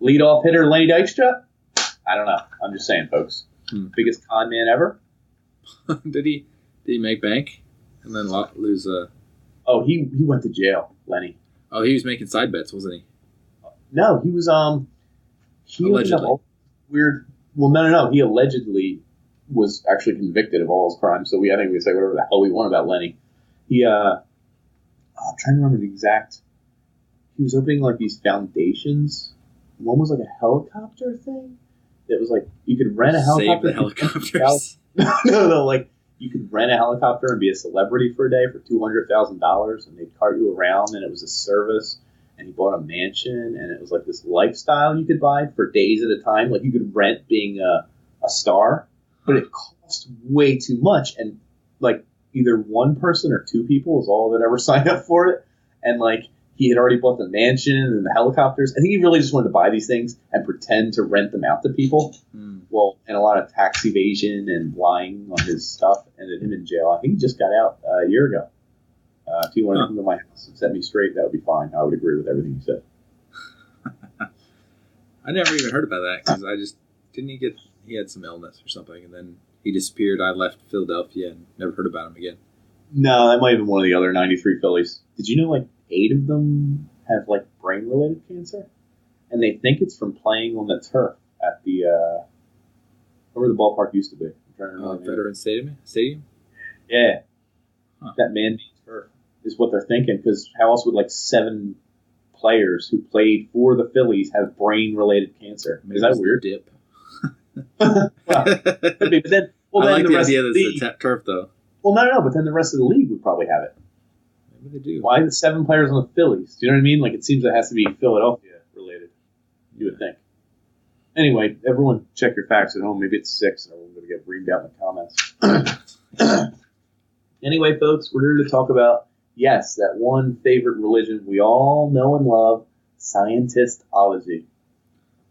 Leadoff hitter Lenny Dykstra? I don't know. I'm just saying, folks. Biggest con man ever.
Did he make bank and then lose a?
Oh, he went to jail, Lenny.
Oh, he was making side bets, wasn't he?
No, he was he
allegedly.
Weird. Well, no. He allegedly was actually convicted of all his crimes. So I think we can say whatever the hell we want about Lenny. He I'm trying to remember the exact. He was opening like these foundations. One was like a helicopter thing. It was like you could rent a helicopter.
Save the helicopters.
No, like you could rent a helicopter and be a celebrity for a day for $200,000, and they'd cart you around, and it was a service. And he bought a mansion, and it was like this lifestyle you could buy for days at a time. Like you could rent being a star, but it cost way too much. And like either one person or two people was all that ever signed up for it. And like he had already bought the mansion and the helicopters. I think he really just wanted to buy these things and pretend to rent them out to people. Well, and a lot of tax evasion and lying on his stuff ended him in jail. I think he just got out a year ago. If he wanted to come to my house and set me straight, that would be fine. I would agree with everything you said.
I never even heard about that because I just he had some illness or something, and then he disappeared. I left Philadelphia and never heard about him again.
No, that might have been one of the other 93 Phillies. Did you know like 8 of them have like brain-related cancer? And they think it's from playing on the turf at the where the ballpark used to be. I'm trying to remember.
Veterans Stadium?
Yeah.
Huh.
That man-made turf is what they're thinking, because how else would like 7 players who played for the Phillies have brain-related cancer? Is that weird?
Dip.
Well, could be, but then,
I
then
like
the
the
rest
idea
of
that
the
it's a turf, though.
Well, no, but then the rest of the league would probably have it.
Maybe they do.
Why the 7 players on the Phillies? Do you know what I mean? Like, it seems it has to be Philadelphia related. You would think. Anyway, everyone check your facts at home. Maybe it's 6, and everyone's going to get reamed out in the comments. Anyway, folks, we're here to talk about, yes, that one favorite religion we all know and love, Scientology.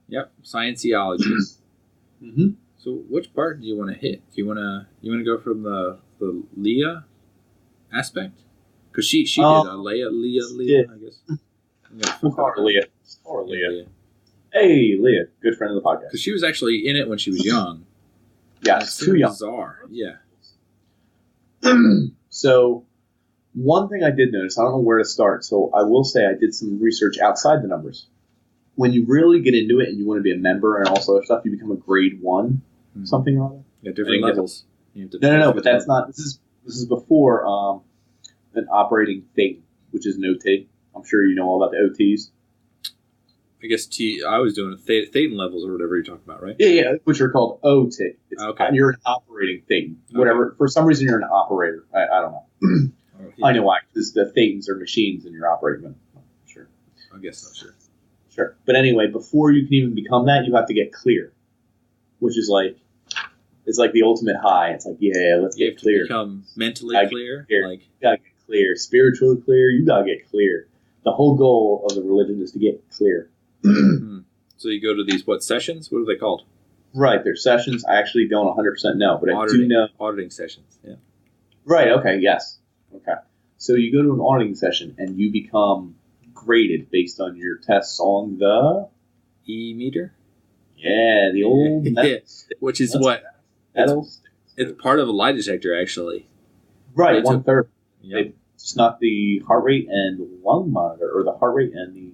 Yep, Scientology.
Mm-hmm.
So, which part do you want to hit? Do you want to go from the Leah aspect? Because she did a Leah,
yeah.
I guess.
We'll call her Leah. Or Leah. Hey, Leah, good friend of the podcast.
Because she was actually in it when she was young.
Yes, too young.
Bizarre. Yeah.
So, one thing I did notice, I don't know where to start, so I will say I did some research outside the numbers. When you really get into it and you want to be a member and all this other stuff, you become a grade 1 something or other.
Yeah, different levels.
No, but that's not. This is before an operating thing, which is an OT. I'm sure you know all about the OTs.
I guess I was doing Thetan levels or whatever you're talking about, right?
Yeah, which are called OT.
Okay.
You're an operating thing. Whatever. For some reason, you're an operator. I don't know. I know why. Because the Thetans are machines and you're operating them. Sure.
I guess so, sure.
Sure. But anyway, before you can even become that, you have to get clear. Which is like, it's like the ultimate high. It's like, yeah, let's get clear.
Become mentally clear?
You gotta get clear. Spiritually clear, you gotta get clear. The whole goal of the religion is to get clear.
So you go to these, sessions? What are they called?
Right, they're sessions. I actually don't 100% know, but I do know.
Auditing sessions, yeah.
Right, okay, yes. Okay. So you go to an auditing session and you become graded based on your tests on the...
E-meter?
Yeah, the old metal stick.
Which is what? It's part of a lie detector, actually.
Right, 1/3.
Yep.
It's not the heart rate and lung monitor, or the heart rate and the...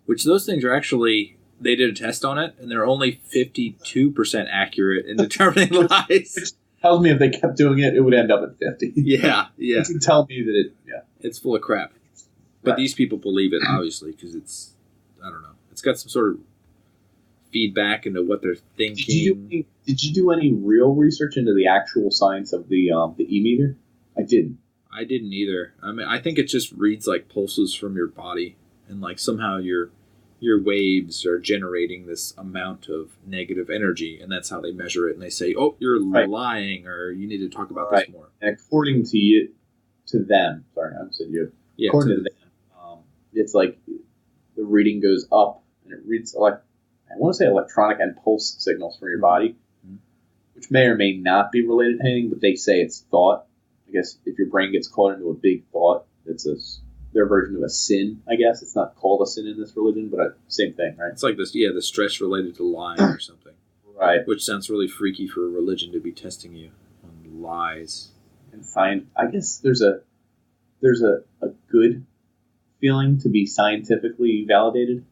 Which those things are actually, they did a test on it, and they're only 52% accurate in determining lies.
Which tells me if they kept doing it, it would end up at 50.
Yeah.
You can tell me that
it's full of crap. But these people believe it, obviously, because it's, I don't know, it's got some sort of feedback into what they're thinking.
Did you do any real research into the actual science of the e-meter? I didn't.
I didn't either. I mean, I think it just reads like pulses from your body, and like somehow your waves are generating this amount of negative energy, and that's how they measure it. And they say, "Oh, you're lying," or "You need to talk about this more."
And according to them, sorry, I said you.
Yeah,
according to them, it's like the reading goes up, and it reads I want to say electronic and pulse signals from your body, which may or may not be related to anything, but they say it's thought. I guess if your brain gets caught into a big thought, it's their version of a sin, I guess. It's not called a sin in this religion, but same thing, right?
It's like this, the stress related to lying or something.
Right.
Which sounds really freaky for a religion to be testing you on lies.
And I guess there's a good feeling to be scientifically validated.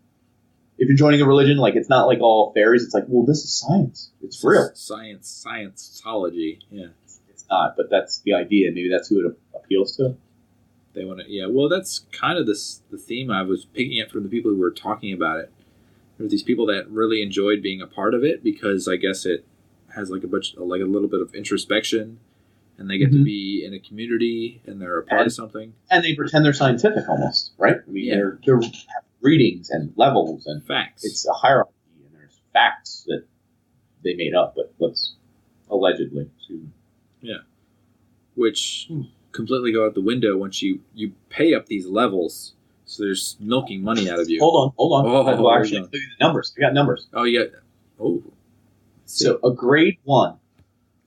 If you're joining a religion, it's not like all fairies. It's like, well, this is science. It's real.
Scientology, yeah.
It's not, but that's the idea. Maybe that's who it appeals to.
They want to, yeah. Well, that's kind of the theme I was picking up from the people who were talking about it. There were these people that really enjoyed being a part of it because I guess it has a little bit of introspection, and they get to be in a community and they're a part of something. And they
pretend they're scientific almost, right? I mean, they're readings and levels and
facts.
It's a hierarchy, and there's facts that they made up, but allegedly.
Yeah. Which completely go out the window once you pay up these levels, so there's milking money out of you.
Hold on. I'll actually tell you the numbers. I got numbers.
Oh, yeah. Oh.
So a grade 1,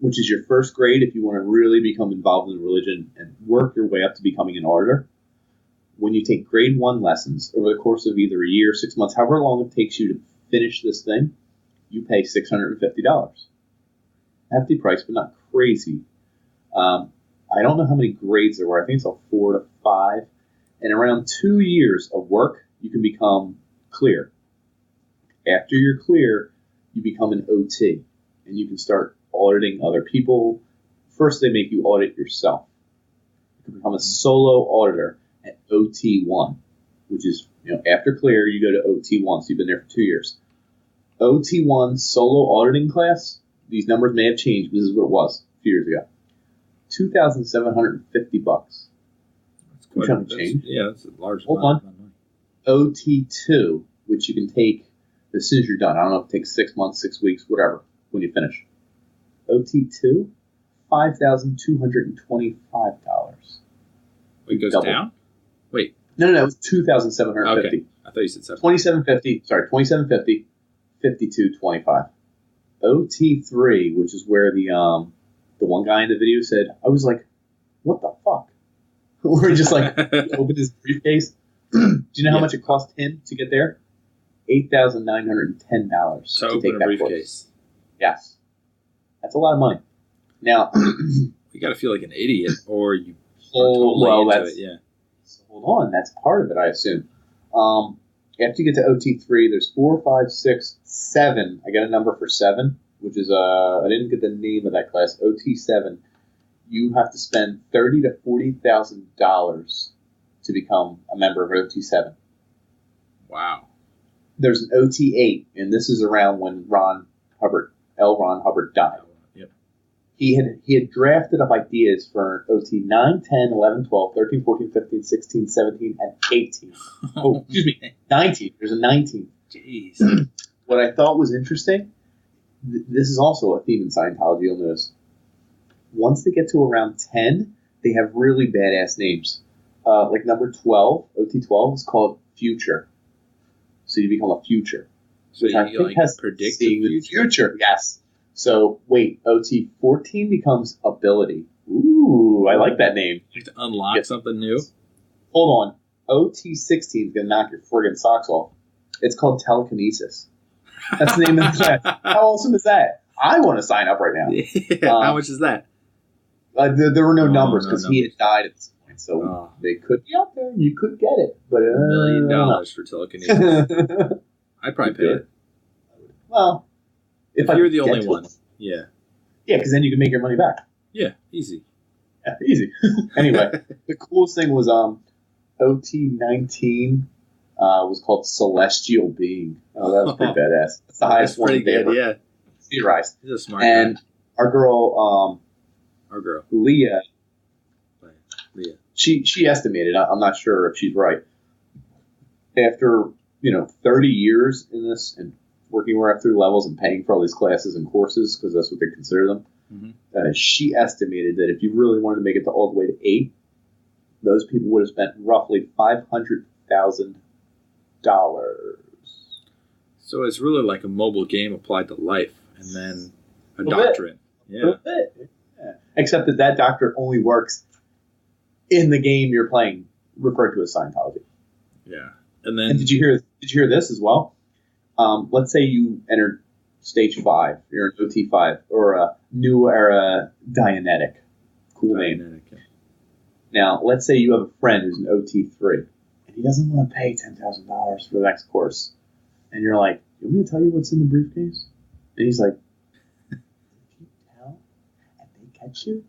which is your first grade if you want to really become involved in religion and work your way up to becoming an auditor. When you take grade 1 lessons over the course of either a year, 6 months, however long it takes you to finish this thing, you pay $650. Hefty price, but not crazy. I don't know how many grades there were. I think it's 4 to 5. And around 2 years of work, you can become clear. After you're clear, you become an OT, and you can start auditing other people. First, they make you audit yourself. You can become a solo auditor at OT1, which is, after clear, you go to OT1, so you've been there for 2 years. OT1 solo auditing class, these numbers may have changed, but this is what it was a few years ago. $2,750.
That's quite a change. Yeah, that's a large
amount of money. OT2, which you can take as soon as you're done. I don't know if it takes 6 months, 6 weeks, whatever, when you finish. OT2, $5,225.
Wait, it goes down? Wait.
No, it was $2,750.
Okay. I thought you said
$2,750. Sorry, $2,750, $5,225. OT3, which is where the one guy in the video said, I was like, what the fuck? Where he just opened his briefcase. Do you know how much it cost him to get there? $8,910
To open a briefcase.
Yes. That's a lot of money. Now,
you got to feel like an idiot, or you are totally into it. Yeah.
So hold on. That's part of it, I assume. After you get to OT3, there's 4, 5, 6, 7. I got a number for 7, which is I didn't get the name of that class. OT7. You have to spend $30,000 to $40,000 to become a member of OT7.
Wow.
There's an OT8, and this is around when Ron Hubbard died.
Yep.
He had drafted up ideas for OT 9, 10, 11, 12, 13, 14, 15, 16, 17, and 18. Oh, excuse me, 19. There's a 19.
Jeez.
What I thought was interesting, this is also a theme in Scientology, you'll notice. Once they get to around 10, they have really badass names. Like number 12, OT12, is called Future. So you become a future.
So you like predict the
future. Yes. So wait, OT14 becomes ability. Ooh, I like that name.
You have to unlock something new.
Hold on. OT16 is gonna knock your friggin' socks off. It's called telekinesis. That's the name of the class. How awesome is that? I want to sign up right now.
Yeah, how much is that?
There were no numbers because he had died at this point, so they could be out there and you could get it. But
$1 million for telekinesis. I'd probably pay it.
Well,
if you're the only one, yeah,
because then you can make your money back.
Yeah, easy.
Yeah, easy. Anyway, the coolest thing was OT19 was called Celestial Being. Oh, that was pretty badass. That's the highest one they ever theorized.
He's a smart
guy. Our girl, Leah. She estimated. I'm not sure if she's right. After 30 years in this and working her up through levels and paying for all these classes and courses because that's what they consider them, she estimated that if you really wanted to make it all the way to 8, those people would have spent roughly $500,000.
So it's really like a mobile game applied to life, and then a doctrine. Yeah.
Except that doctrine only works in the game you're playing, referred to as Scientology.
Yeah. And
did you hear this as well? Let's say you entered stage 5, you're an OT5 or a new era Dianetic. Cool name. Yeah. Now, let's say you have a friend who's an OT3 and he doesn't want to pay $10,000 for the next course. And you're like, you want me to tell you what's in the briefcase? And he's like, if you tell and they catch you,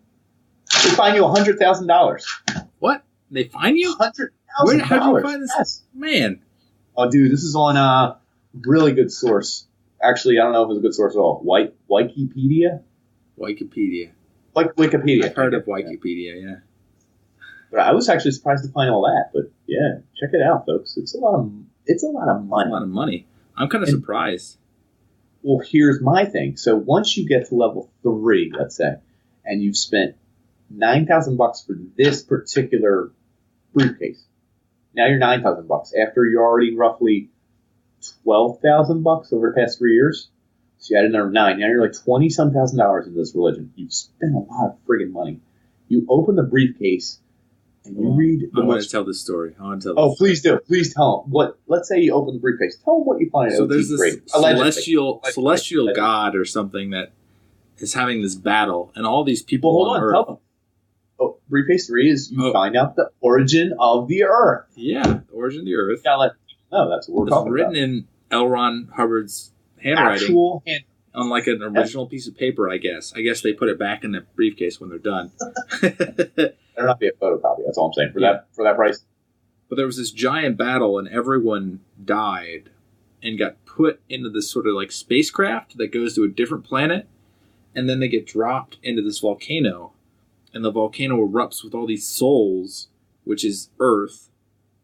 they fine you $100,000.
What? They fine you?
$100,000.
How did you find this?
Yes.
Man.
Oh, dude, this is on a really good source. Actually, I don't know if it's a good source at all. Wikipedia?
Wikipedia.
Wikipedia.
I've heard of Wikipedia, yeah.
But I was actually surprised to find all that. But yeah, check it out, folks. It's a lot of money.
It's a lot of money. I'm kind of surprised.
Well, here's my thing. So once you get to level 3, let's say, and you've spent $9,000 for this particular briefcase, now you're $9,000 after you're already roughly $12,000 over the past 3 years. So you add another 9. Now you're like $20-some thousand in this religion. You've spent a lot of friggin' money. You open the briefcase and you read.
I want to tell this story.
Please do. Please tell them let's say you open the briefcase. Tell them what you find.
So there's this celestial god or something that is having this battle, and all these people on Earth.
Tell them. Oh, briefcase 3 is you find out the origin of the Earth.
Yeah, the origin of the Earth.
Gotta let people know that's what we're talking about.
It's written in L. Ron Hubbard's handwriting.
Actual hand.
On like an original piece of paper, I guess. I guess they put it back in the briefcase when they're done.
There not be a photocopy. That's all I'm saying for that price.
But there was this giant battle, and everyone died and got put into this sort of like spacecraft that goes to a different planet, and then they get dropped into this volcano, and the volcano erupts with all these souls, which is Earth,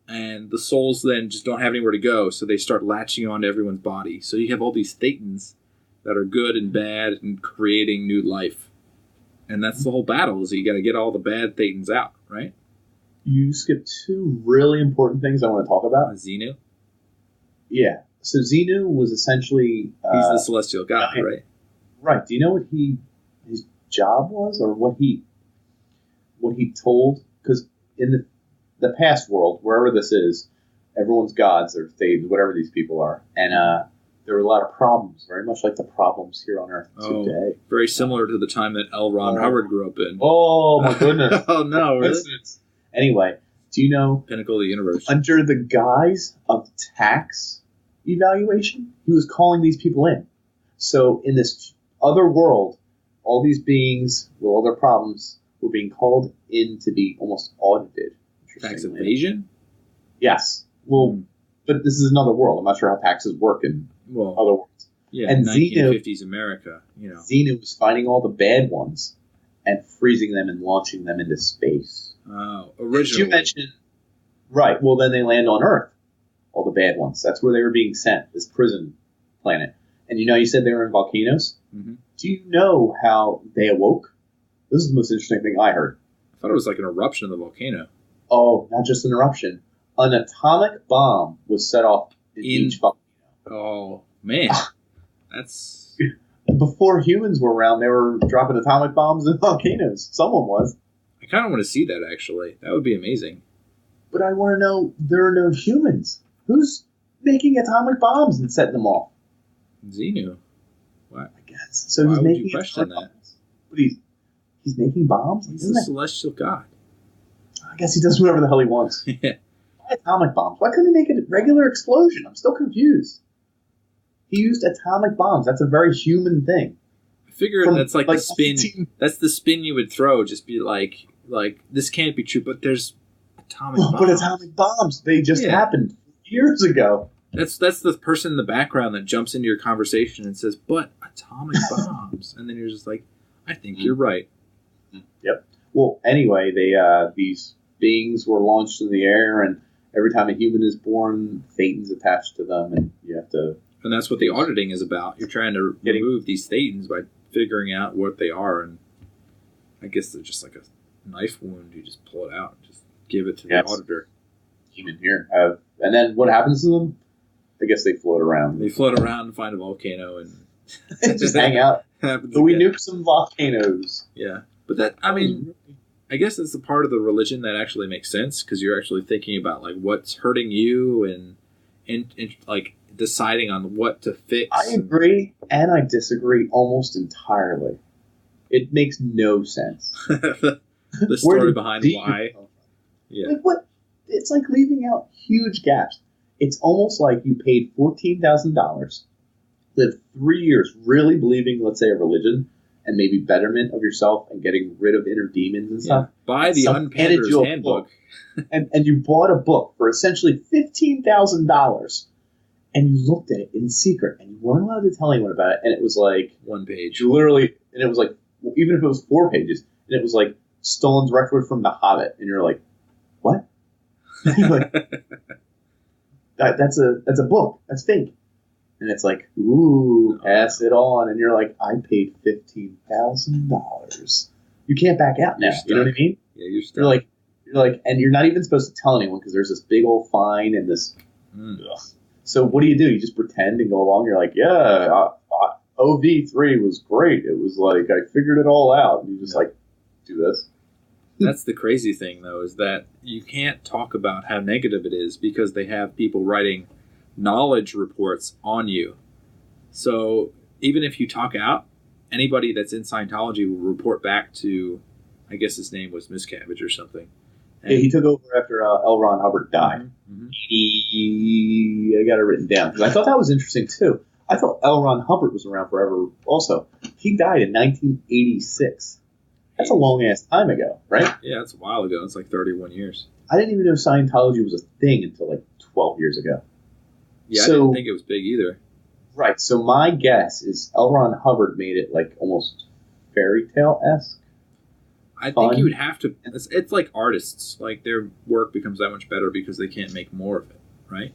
and the souls then just don't have anywhere to go, so they start latching onto everyone's body. So you have all these thetans that are good and bad and creating new life. And that's the whole battle, is that you got to get all the bad thetans out, right?
You skipped 2 really important things I want to talk about.
Xenu?
Yeah. So Xenu was essentially...
he's the celestial god, right?
Right. Do you know what his job was, or what he told? Because in the past world, wherever this is, everyone's gods or things, whatever these people are. And there were a lot of problems, very much like the problems here on Earth today.
Very similar to the time that L. Ron Hubbard grew up in.
Oh, my goodness.
Oh, no, really?
Anyway, do you know...
Pinnacle of the universe.
Under the guise of tax evaluation, he was calling these people in. So in this other world, all these beings with all their problems were being called in to be almost audited.
Tax evasion?
Yes. Well, but this is another world. I'm not sure how taxes work in other worlds.
Yeah, and 1950s America,
Xenu was finding all the bad ones and freezing them and launching them into space.
Oh, originally.
You mentioned, right, well then they land on Earth, all the bad ones. That's where they were being sent, this prison planet. And you said they were in volcanoes?
Mm-hmm.
Do you know how they awoke? This is the most interesting thing I heard.
I thought it was like an eruption of the volcano.
Oh, not just an eruption. An atomic bomb was set off in each volcano.
Oh, man. That's...
Before humans were around, they were dropping atomic bombs in volcanoes. Someone was.
I kind of want to see that, actually. That would be amazing.
But I want to know, there are no humans. Who's making atomic bombs and setting them off?
Xenu. What?
I guess. So
Why
he's
would
making
you question that?
bombs. But he's making bombs?
He's a celestial god.
I guess he does whatever the hell he wants.
Yeah.
Why atomic bombs? Why couldn't he make a regular explosion? I'm still confused. He used atomic bombs. That's a very human thing.
I figure that's like the spin. That's the spin you would throw. Just be like this can't be true, but there's atomic bombs.
But atomic bombs, they just happened years ago.
That's the person in the background that jumps into your conversation and says, "But atomic bombs," and then you're just like, "I think you're right."
Yep. Well, anyway, these beings were launched in the air, and every time a human is born, Thetans attached to them, and you have to.
And that's what the auditing is about. You're trying to remove these Thetans by figuring out what they are, and I guess they're just like a knife wound. You just pull it out and just give it to the auditor.
Human here. And then what happens to them? I guess they float around.
They float around and find a volcano and
just hang out. So we nuke some volcanoes.
Yeah. But that, I mean, I guess it's a part of the religion that actually makes sense because you're actually thinking about like what's hurting you and like deciding on what to fix.
I agree and I disagree almost entirely. It makes no sense.
The story behind why. Yeah.
Like what? It's like leaving out huge gaps. It's almost like you paid $14,000, lived 3 years really believing, let's say, a religion and maybe betterment of yourself and getting rid of inner demons and stuff.
Buy the Unpander's Handbook.
and you bought a book for essentially $15,000 and you looked at it in secret and you weren't allowed to tell anyone about it. And it was like...
one page.
Literally, and it was like, even if it was 4 pages, and it was like Stone's record from The Hobbit. And you're like, what? You're like, that's a book. That's fake. And it's like, ooh, pass it on. And you're like, I paid $15,000. You can't back out now. You know what I mean?
Yeah, you're stuck.
You're like, and you're not even supposed to tell anyone because there's this big old fine and this. So what do? You just pretend and go along. You're like, yeah, OV3 was great. It was like, I figured it all out. And you just like, do this.
That's the crazy thing, though, is that you can't talk about how negative it is because they have people writing knowledge reports on you. So even if you talk out, anybody that's in Scientology will report back to, I guess his name was Miscavige or something. And
he took over after L. Ron Hubbard died.
Mm-hmm.
I got it written down because I thought that was interesting too. I thought L. Ron Hubbard was around forever also. He died in 1986. That's a long-ass time ago, right?
Yeah, it's a while ago. It's like 31 years.
I didn't even know Scientology was a thing until like 12 years ago.
Yeah, I didn't think it was big either.
Right, so my guess is L. Ron Hubbard made it like almost fairytale-esque.
I think you would have to... It's like artists. Like, their work becomes that much better because they can't make more of it, right?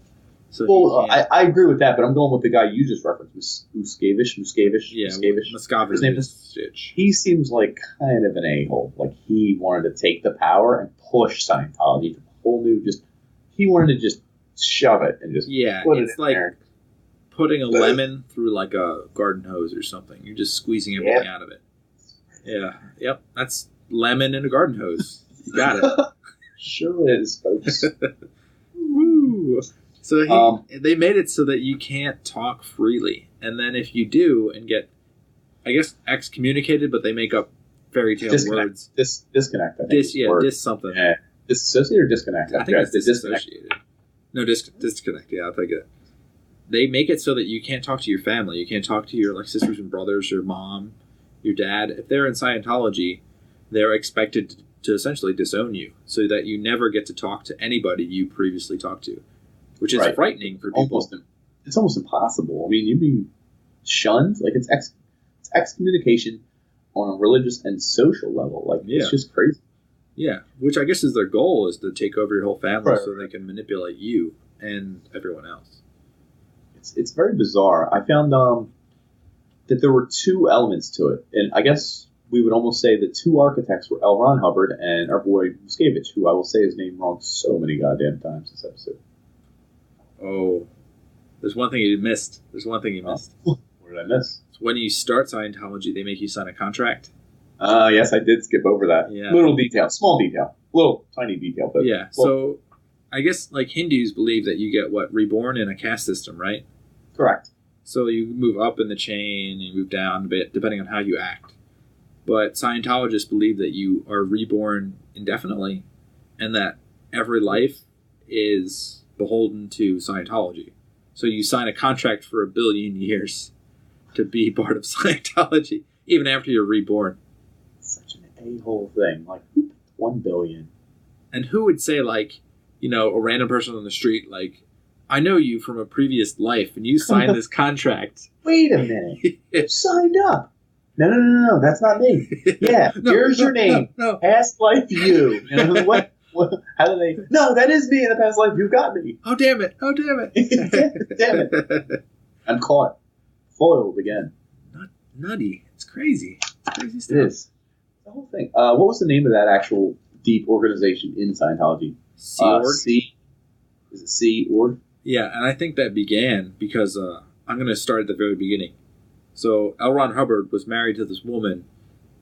So
I agree with that, but I'm going with the guy you just referenced, Muscavige.
Yeah,
Muscavige. His name is. He seems like kind of an a-hole. Like he wanted to take the power and push Scientology to a whole new. He wanted to just shove it and just put it in like there.
Putting a lemon through like a garden hose or something. You're just squeezing everything out of it. Yeah. Yep. That's lemon in a garden hose. You got it.
Sure is, folks.
Woo. Woo! So they made it so that you can't talk freely. And then if you do and get, I guess, excommunicated, but they make up fairy tale words.
Disconnect, I think.
Dis something.
Yeah. Disassociate or disconnect?
I think it's disassociated. No, disconnect. Yeah, I'll take it. They make it so that you can't talk to your family. You can't talk to your sisters and brothers, your mom, your dad. If they're in Scientology, they're expected to essentially disown you, so that you never get to talk to anybody you previously talked to, which is frightening for people.
It's almost impossible. I mean, you'd be shunned. Like it's excommunication on a religious and social level. It's just crazy.
Yeah, which I guess is their goal, is to take over your whole family so they can manipulate you and everyone else.
It's very bizarre. I found that there were two elements to it, and I guess we would almost say the two architects were L. Ron Hubbard and our boy Muskevich, who I will say his name wrong so many goddamn times this episode.
Oh, there's one thing you missed. What did
I miss?
So when you start Scientology, they make you sign a contract.
Yes, I did skip over that.
Yeah.
Little detail, small detail, little tiny detail. But
yeah, so I guess Hindus believe that you get reborn in a caste system, right?
Correct.
So you move up in the chain, you move down a bit, depending on how you act. But Scientologists believe that you are reborn indefinitely, and that every life is beholden to Scientology. So you sign a contract for 1 billion years to be part of Scientology, even after you're reborn.
Such an a-hole thing. Who picked 1 billion?
And who would say, a random person on the street, I know you from a previous life, and you signed this contract.
Wait a minute. You signed up. No, that's not me. Yeah, here's your name. No. Past life you. What? How do they? No, that is me in the past life. You got me.
Oh, damn it.
Damn it. I'm caught. Foiled again.
Nutty. It's crazy. It's crazy stuff.
It is. The whole thing. What was the name of that actual deep organization in Scientology?
Sea Org?
Is it Sea Org?
Yeah, and I think that began because I'm going to start at the very beginning. So L. Ron Hubbard was married to this woman,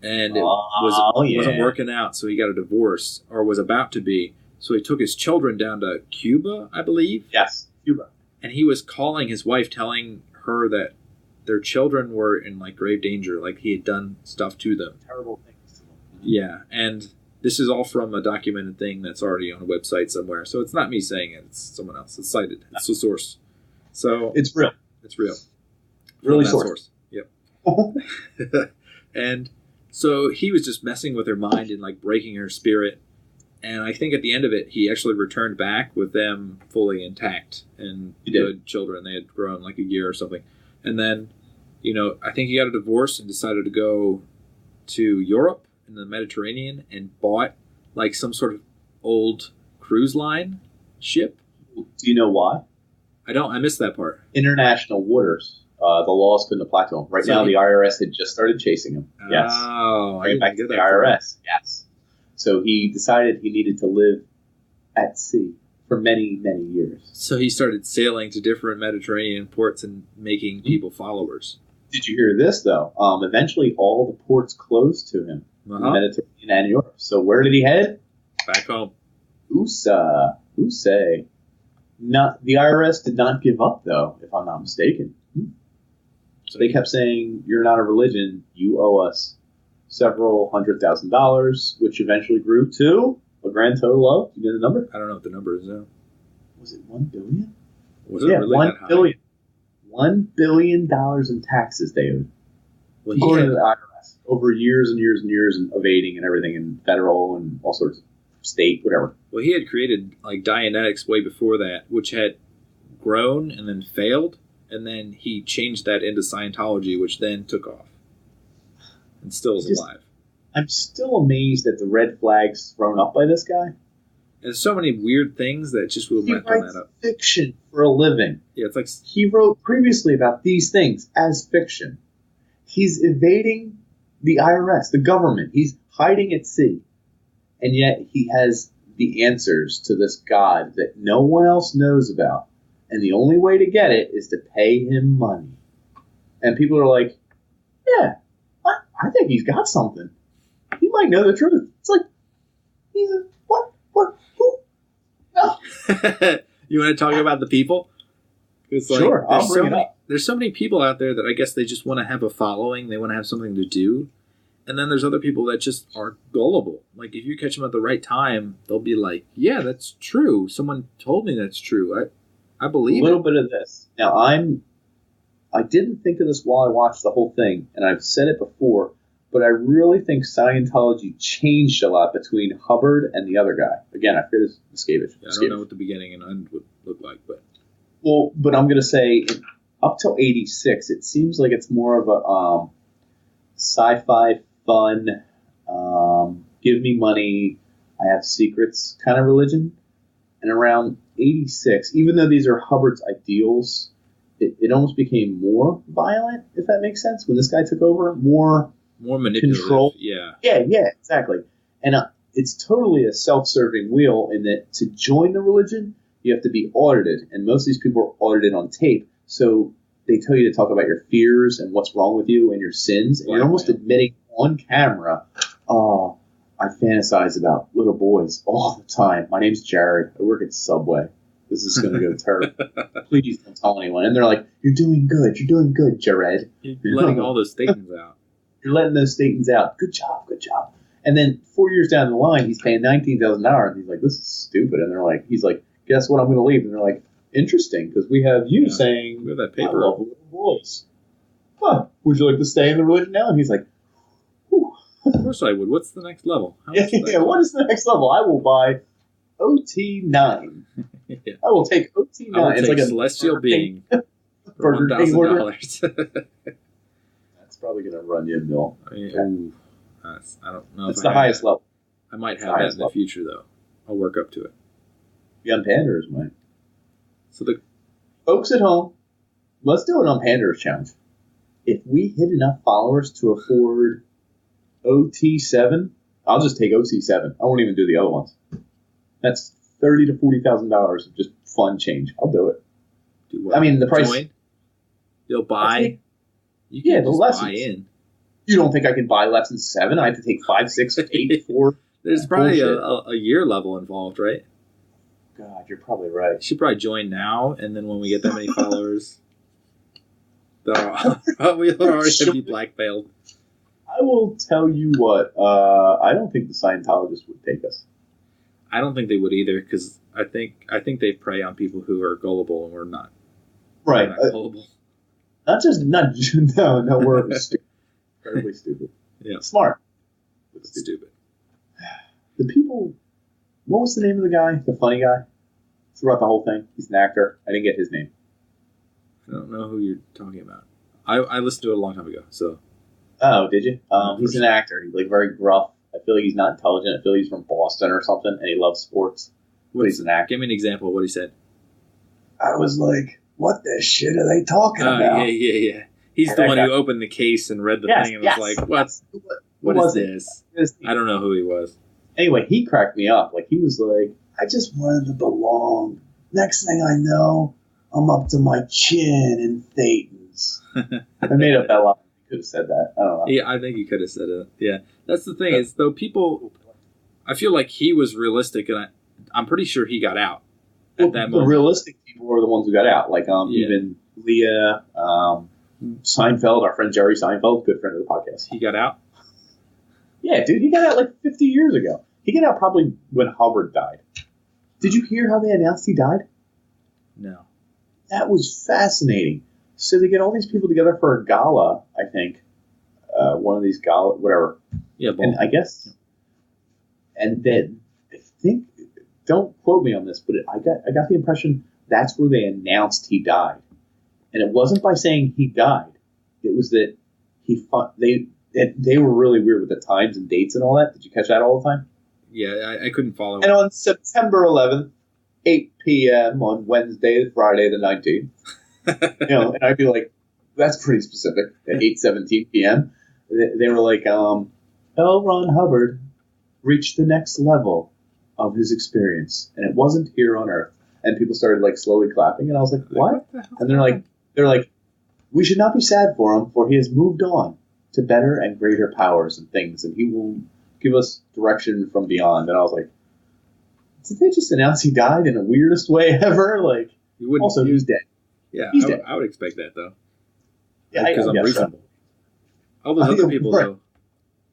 and it wasn't working out, so he got a divorce, or was about to be. So he took his children down to Cuba, I believe.
Yes, Cuba.
And he was calling his wife, telling her that their children were in grave danger, he had done stuff to them.
Terrible things to them.
Yeah, and this is all from a documented thing that's already on a website somewhere. So it's not me saying it; it's someone else. It's cited. It's a source. So
it's real.
It's real.
Really source.
Yep. And so he was just messing with her mind and breaking her spirit. And I think at the end of it, he actually returned back with them fully intact and good children. They had grown a year or something. And then, I think he got a divorce and decided to go to Europe in the Mediterranean and bought some sort of old cruise line ship.
Do you know why?
I don't. I missed that part.
International waters. The laws couldn't apply to him. Right now, the IRS had just started chasing him. Yes.
Oh,
bring back to the IRS. Yes. So he decided he needed to live at sea for many, many years.
So he started sailing to different Mediterranean ports and making people followers.
Did you hear this, though? Eventually, all the ports closed to him in the Mediterranean and Europe. So where did he head?
Back home.
USA. The IRS did not give up, though, if I'm not mistaken. So they kept saying, you're not a religion, you owe us several $100,000, which eventually grew to a grand total of, you know the number?
I don't know what the number is now.
Was it $1 billion?
Was it really that high?
$1 billion in taxes they owed. According to the IRS. Over years and years and years of evading and everything, and federal and all sorts of state, whatever.
Well, he had created Dianetics way before that, which had grown and then failed. And then he changed that into Scientology, which then took off. And still is alive.
I'm still amazed at the red flags thrown up by this guy.
There's so many weird things that just will not turn that up.
He writes fiction for a living.
Yeah, it's
he wrote previously about these things as fiction. He's evading the IRS, the government. He's hiding at sea. And yet he has the answers to this God that no one else knows about. And the only way to get it is to pay him money. And people are like, yeah, I think he's got something. He might know the truth. It's he's a, what, who? No.
You want to talk about the people? It's like,
sure, I'll bring it up.
There's so many people out there that I guess they just want to have a following. They want to have something to do. And then there's other people that just are gullible. Like, if you catch them at the right time, they'll be like, yeah, that's true. Someone told me that's true. I believe it.
A little bit of this. Now, I didn't think of this while I watched the whole thing, and I've said it before, but I really think Scientology changed a lot between Hubbard and the other guy. Again, I forget his escapage.
Yeah, I don't know what the beginning and end would look like, but...
Well, but I'm going to say, up till 86, it seems like it's more of a sci-fi, fun, give me money, I have secrets kind of religion. And around 86, even though these are Hubbard's ideals, it almost became more violent, if that makes sense. When this guy took over, more
manipulative.
Control.
Yeah,
exactly. And it's totally a self-serving wheel in that to join the religion, you have to be audited. And most of these people are audited on tape. So they tell you to talk about your fears and what's wrong with you and your sins. And you're almost admitting on camera, oh, I fantasize about little boys all the time. My name's Jared. I work at Subway. This is going to go terrible. Please don't tell anyone. And they're like, you're doing good. You're doing good, Jared.
You're letting all those statements out.
You're letting those statements out. Good job. Good job. And then 4 years down the line, he's paying $19,000. And he's like, this is stupid. And they're like, he's like, guess what? I'm going to leave. And they're like, interesting, because we have you saying,
we have that paper.
I love little boys. Huh. Would you like to stay in the religion now? And he's like, whew.
Of course I would. What's the next level?
What is the next level? I will buy OT9. Yeah. I will take OT9.
I will
it's
take
like a
celestial being for
Burger King order.
$1,000.
That's probably going to run you a mill.
I don't know.
It's the highest level.
I might have that in the future, though. I'll work up to it.
The Panders might.
So the
folks at home, let's do an Panders challenge. If we hit enough followers to afford OT7, I'll just take OT7. I won't even do the other ones. That's $30,000 to $40,000 of just fun change. I'll do it.
Do what?
I mean, the price.
Join? You'll buy.
You can't
the
just
lessons.
buy in. You don't think I can buy lesson 7? I have to take 5, 6, 8, 4.
There's probably a year level involved, right?
God, you're probably right.
You should probably join now, and then when we get that many followers, we'll already be blackmailed.
I will tell you what. I don't think the Scientologists would take us.
I don't think they would either, because I think they prey on people who are gullible, and we're not.
Right.
We're not gullible.
No, we're stupid. Incredibly stupid.
Yeah.
Smart.
But stupid.
The people. What was the name of the guy? The funny guy? Throughout the whole thing. He's an actor. I didn't get his name.
I don't know who you're talking about. I listened to it a long time ago, so.
Oh, did you? He's an actor. He's like very gruff. I feel like he's not intelligent. I feel like he's from Boston or something, and he loves sports. But he's an actor.
Give me an example of what he said.
I was like, what the shit are they talking about?
Yeah. He's the one who opened the case and read the thing and was like, what is this? I don't know who he was.
Anyway, he cracked me up. Like, he was like, I just wanted to belong. Next thing I know, I'm up to my chin in Thetans. I made up that line. He could have said that. I don't know.
Yeah, I think he could have said it. Yeah. That's the thing is, though, people, I feel like he was realistic, and I'm pretty sure he got out at that moment.
The realistic people were the ones who got out. Like, even Leah, Seinfeld, our friend Jerry Seinfeld, good friend of the podcast.
He got out?
Yeah, dude, he got out like 50 years ago. He got out probably when Hubbard died. Did you hear how they announced he died?
No.
That was fascinating. So they get all these people together for a gala, I think. One of these gala, whatever.
Yeah,
and I guess. And then, I think, don't quote me on this, but I got the impression that's where they announced he died. And it wasn't by saying he died. It was that they were really weird with the times and dates and all that. Did you catch that all the time?
Yeah, I couldn't follow.
And on September 11th, 8 p.m. on Wednesday, Friday the 19th, and I'd be like, that's pretty specific. At 8:17 p.m., they were like, L. Ron Hubbard reached the next level of his experience, and it wasn't here on Earth. And people started like slowly clapping, and I was like, what? And they're like, we should not be sad for him, for he has moved on to better and greater powers and things, and he will give us direction from beyond. And I was like, did they just announce he died in the weirdest way ever? Like,
You wouldn't.
also, he's dead.
Yeah,
He's dead.
I would expect that though.
Yeah,
Because I'm reasonable. All those other people though,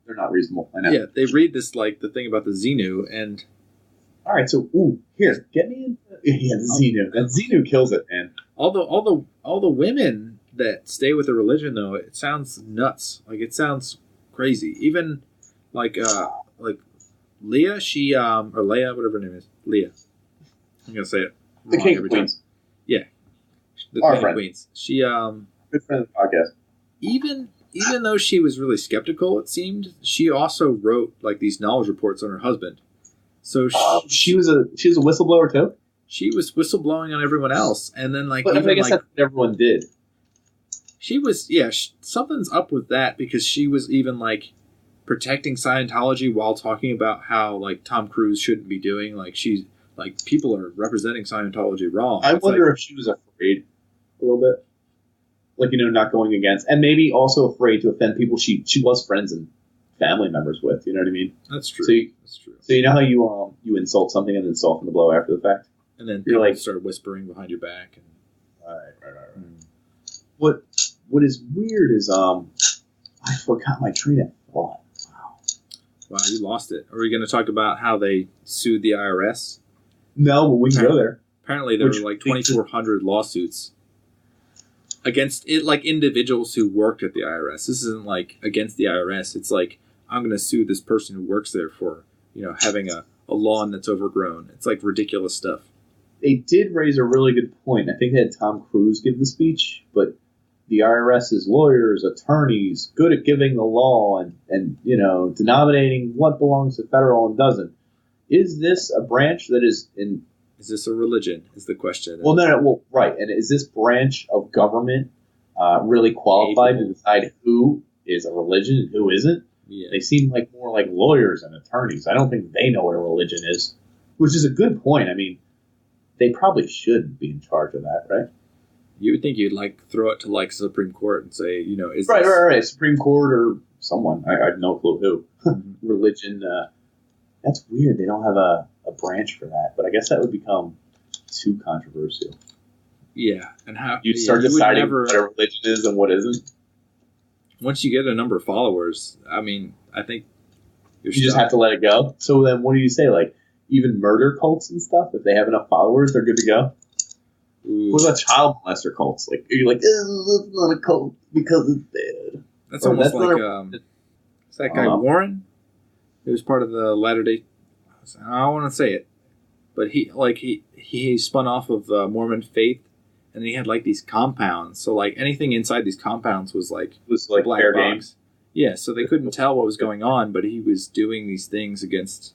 they're not reasonable. I know.
yeah, they read this like the thing about the Xenu, and
all right, so here, get me in. Yeah, the Xenu. That Xenu kills it, man.
all the women that stay with the religion though, it sounds nuts. Like it sounds crazy. Even like Leah, she or Leah, whatever her name is, Leah. I'm gonna say it
The
wrong
King
every
of Queens.
time. Yeah, the
Our
Queen of
friend.
Queens. She
Good friend of the podcast.
even though she was really skeptical, it seemed she also wrote like these knowledge reports on her husband. So
She was a whistleblower too.
she was whistleblowing on everyone else, and then like
But
even
I guess
like
that's what everyone did.
she was something's up with that because she was even like protecting Scientology while talking about how like Tom Cruise shouldn't be doing like she's like people are representing Scientology wrong.
I
It's
wonder
like,
if she was afraid a little bit, like not going against, and maybe also afraid to offend people she was friends and family members with. You know what I mean?
that's true.
So
that's true.
So you know how you insult something and then soften the blow after the fact.
And then
You're
people
like-
start whispering behind your back. And,
Right. What is weird is I forgot my train of thought.
wow, you lost it. Are we going to talk about how they sued the IRS?
No, but we can go there.
Apparently, there
Which
were like
leads to-
2,400 lawsuits against it, like individuals who worked at the IRS. This isn't like against the IRS. It's like I'm going to sue this person who works there for having a lawn that's overgrown. It's like ridiculous stuff.
They did raise a really good point. I think they had Tom Cruise give the speech, but the IRS's lawyers, attorneys, good at giving the law and denominating what belongs to federal and doesn't. Is this a branch that is in?
Is this a religion? Is the question.
Well, no, well, right. And is this branch of government really qualified to decide who is a religion and who isn't?
Yeah.
They seem like more like lawyers and attorneys. I don't think they know what a religion is, which is a good point. I mean, they probably shouldn't be in charge of that, right?
You would think you'd like throw it to like Supreme Court and say, is
Right,
this,
right. Supreme Court or someone. I have no clue who.
Mhm.
Religion. That's weird. They don't have a branch for that, but I guess that would become too controversial.
Yeah, and how
You'd start
you would
deciding
never,
what a religion is and what isn't.
once you get a number of followers. I mean, I think
You just have to let it go. So then, what do you say? Like even murder cults and stuff. If they have enough followers, they're good to go.
Ooh,
What about child molester cults? Like are you like, that's not a cult because it's bad.
that's
or
almost
that's
like
not
it's that guy Warren, who was part of the Latter Day. I don't want to say it, but he spun off of Mormon faith, and he had like these compounds. So like anything inside these compounds was like
It was like
black
fair
box.
games.
Yeah, so they couldn't tell what was going on, but he was doing these things against,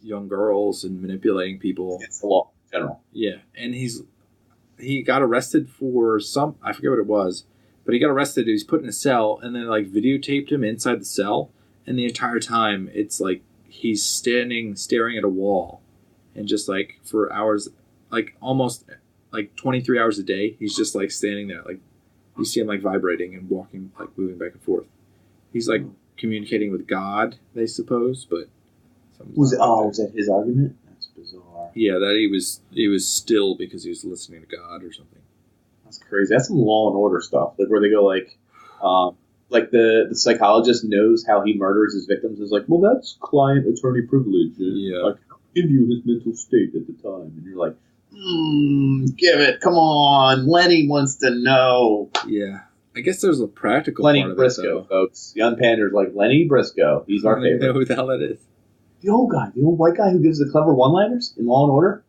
young girls and manipulating people.
It's the law in general.
Yeah, and he got arrested for I forget what it was, but he got arrested. He was put in a cell, and then like videotaped him inside the cell, and the entire time it's like he's staring at a wall, and just like for hours, like almost like 23 hours a day, he's just like standing there, like you see him like vibrating and walking, like moving back and forth. He's like communicating with God, they suppose, but
Was that his argument? That's bizarre.
yeah, that he was still because he was listening to God or something.
That's crazy. That's some Law and Order stuff, like where they go like the psychologist knows how he murders his victims. Is like, well, that's client attorney privilege. And
Yeah.
I cannot give you his mental state at the time, and you're like, give it. Come on, Lenny wants to know.
Yeah, I guess there's a practical
Lenny
part of
Briscoe,
it,
folks. The Unpander's like Lenny Briscoe. He's
though.
our
I don't even know
favorite.
who the hell that is.
The old guy, the old white guy who gives the clever one-liners in Law and Order.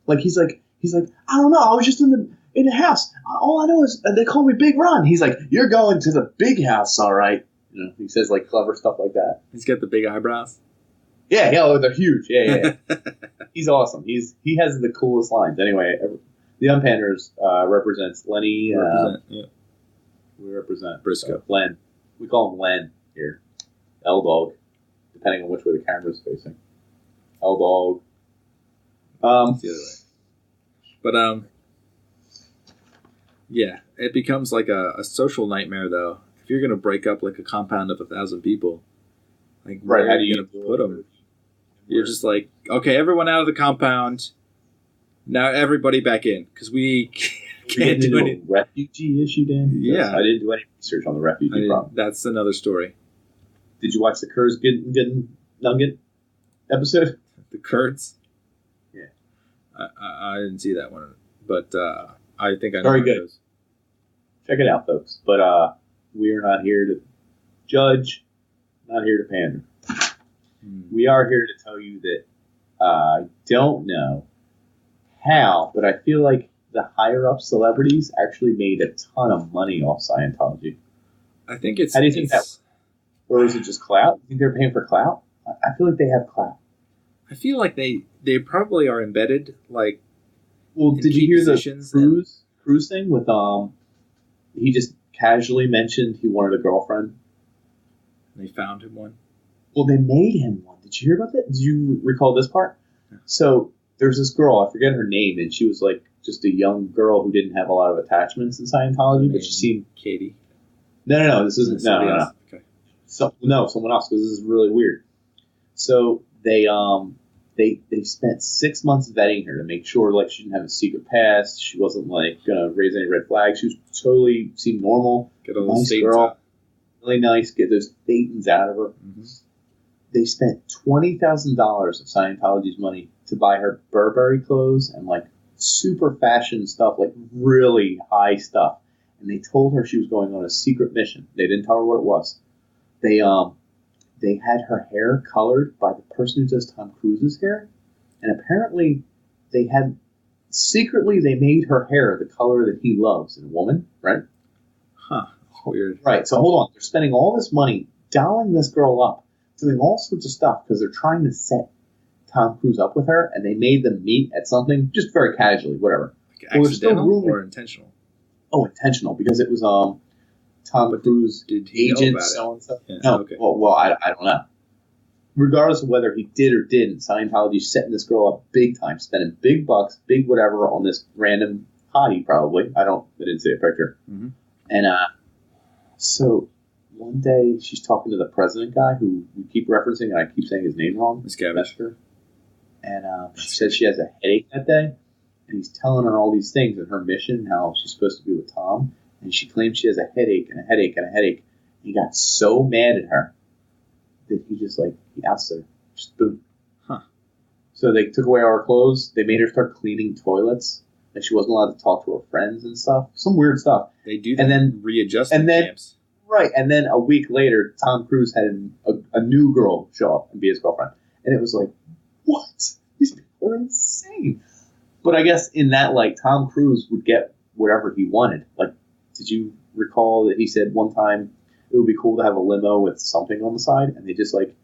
Like he's like, I don't know. I was just in the house. All I know is they call me Big Ron. He's like, you're going to the big house, all right. He says like clever stuff like that.
He's got the big eyebrows.
Yeah, they're huge. Yeah. He's awesome. He has the coolest lines. Anyway, the Unpanders represents Lenny.
Yeah.
We represent
Briscoe.
Len. We call him Len here. L-Dog, depending on which way the camera's facing. L-Dog.
It's the other way. But yeah, it becomes like a social nightmare though. If you're gonna break up like a compound of 1,000 people, like
Right,
where
how
are
do
you
you
gonna put them? You're just like, okay, everyone out of the compound. Now everybody back in because we can't do any
refugee issue, Dan.
Yeah,
I didn't do any research on the refugee problem.
That's another story.
Did you watch the Kurds getting nugget episode?
The Kurds.
Yeah,
I didn't see that one, but I think I know.
Very good. Check it out, folks. But we are not here to judge, not here to pander. We are here to tell you that I don't know how, but I feel like the higher-up celebrities actually made a ton of money off Scientology.
I think it's...
How do you think that... Or is it just clout? You think they're paying for clout? I feel like they have clout.
I feel like they probably are embedded, like...
Well, did you hear the cruise thing with... He just casually mentioned he wanted a girlfriend.
They found him one?
Well, they made him one. Did you hear about that? Did you recall this part? Yeah. So there's this girl, I forget her name, and she was like just a young girl who didn't have a lot of attachments in Scientology, but she seemed...
Katie?
No, this isn't... No.
Okay.
Someone else, because this is really weird. So they spent 6 months vetting her to make sure like she didn't have a secret past, she wasn't like gonna raise any red flags, she was totally seemed normal,
get all those
nice girl, really nice, get those thetans out of her. Mm-hmm. They spent $20,000 of Scientology's money to buy her Burberry clothes and like super fashion stuff, like really high stuff. And they told her she was going on a secret mission. They didn't tell her what it was. They had her hair colored by the person who does Tom Cruise's hair, and apparently they made her hair the color that he loves in a woman, right?
Huh. Weird.
Right. So hold on. They're spending all this money dolling this girl up, doing all sorts of stuff because they're trying to set Tom Cruise up with her, and they made them meet at something just very casually, whatever.
Like accidental or intentional?
Oh, intentional, because it was Tom Cruise agent so and so.
Yeah,
no,
okay.
Well, I don't know. Regardless of whether he did or didn't, Scientology's setting this girl up big time, spending big bucks, big whatever on this random hottie probably. I didn't see a picture. Mm-hmm. And so one day she's talking to the president guy who we keep referencing, and I keep saying his name wrong.
Miscavige.
And she says she has a headache that day, and he's telling her all these things and her mission, how she's supposed to be with Tom, and she claims she has a headache and a headache and a headache. And he got so mad at her that he ousted her. Just boom.
Huh.
So they took away all her clothes. They made her start cleaning toilets. And she wasn't allowed to talk to her friends and stuff. Some weird stuff.
They do that. And then readjustment camps.
Right. And then a week later, Tom Cruise had a new girl show up and be his girlfriend. And it was like, what? These people are insane. But I guess in that, like, Tom Cruise would get whatever he wanted. Like, did you recall that he said one time it would be cool to have a limo with something on the side? And they just, like,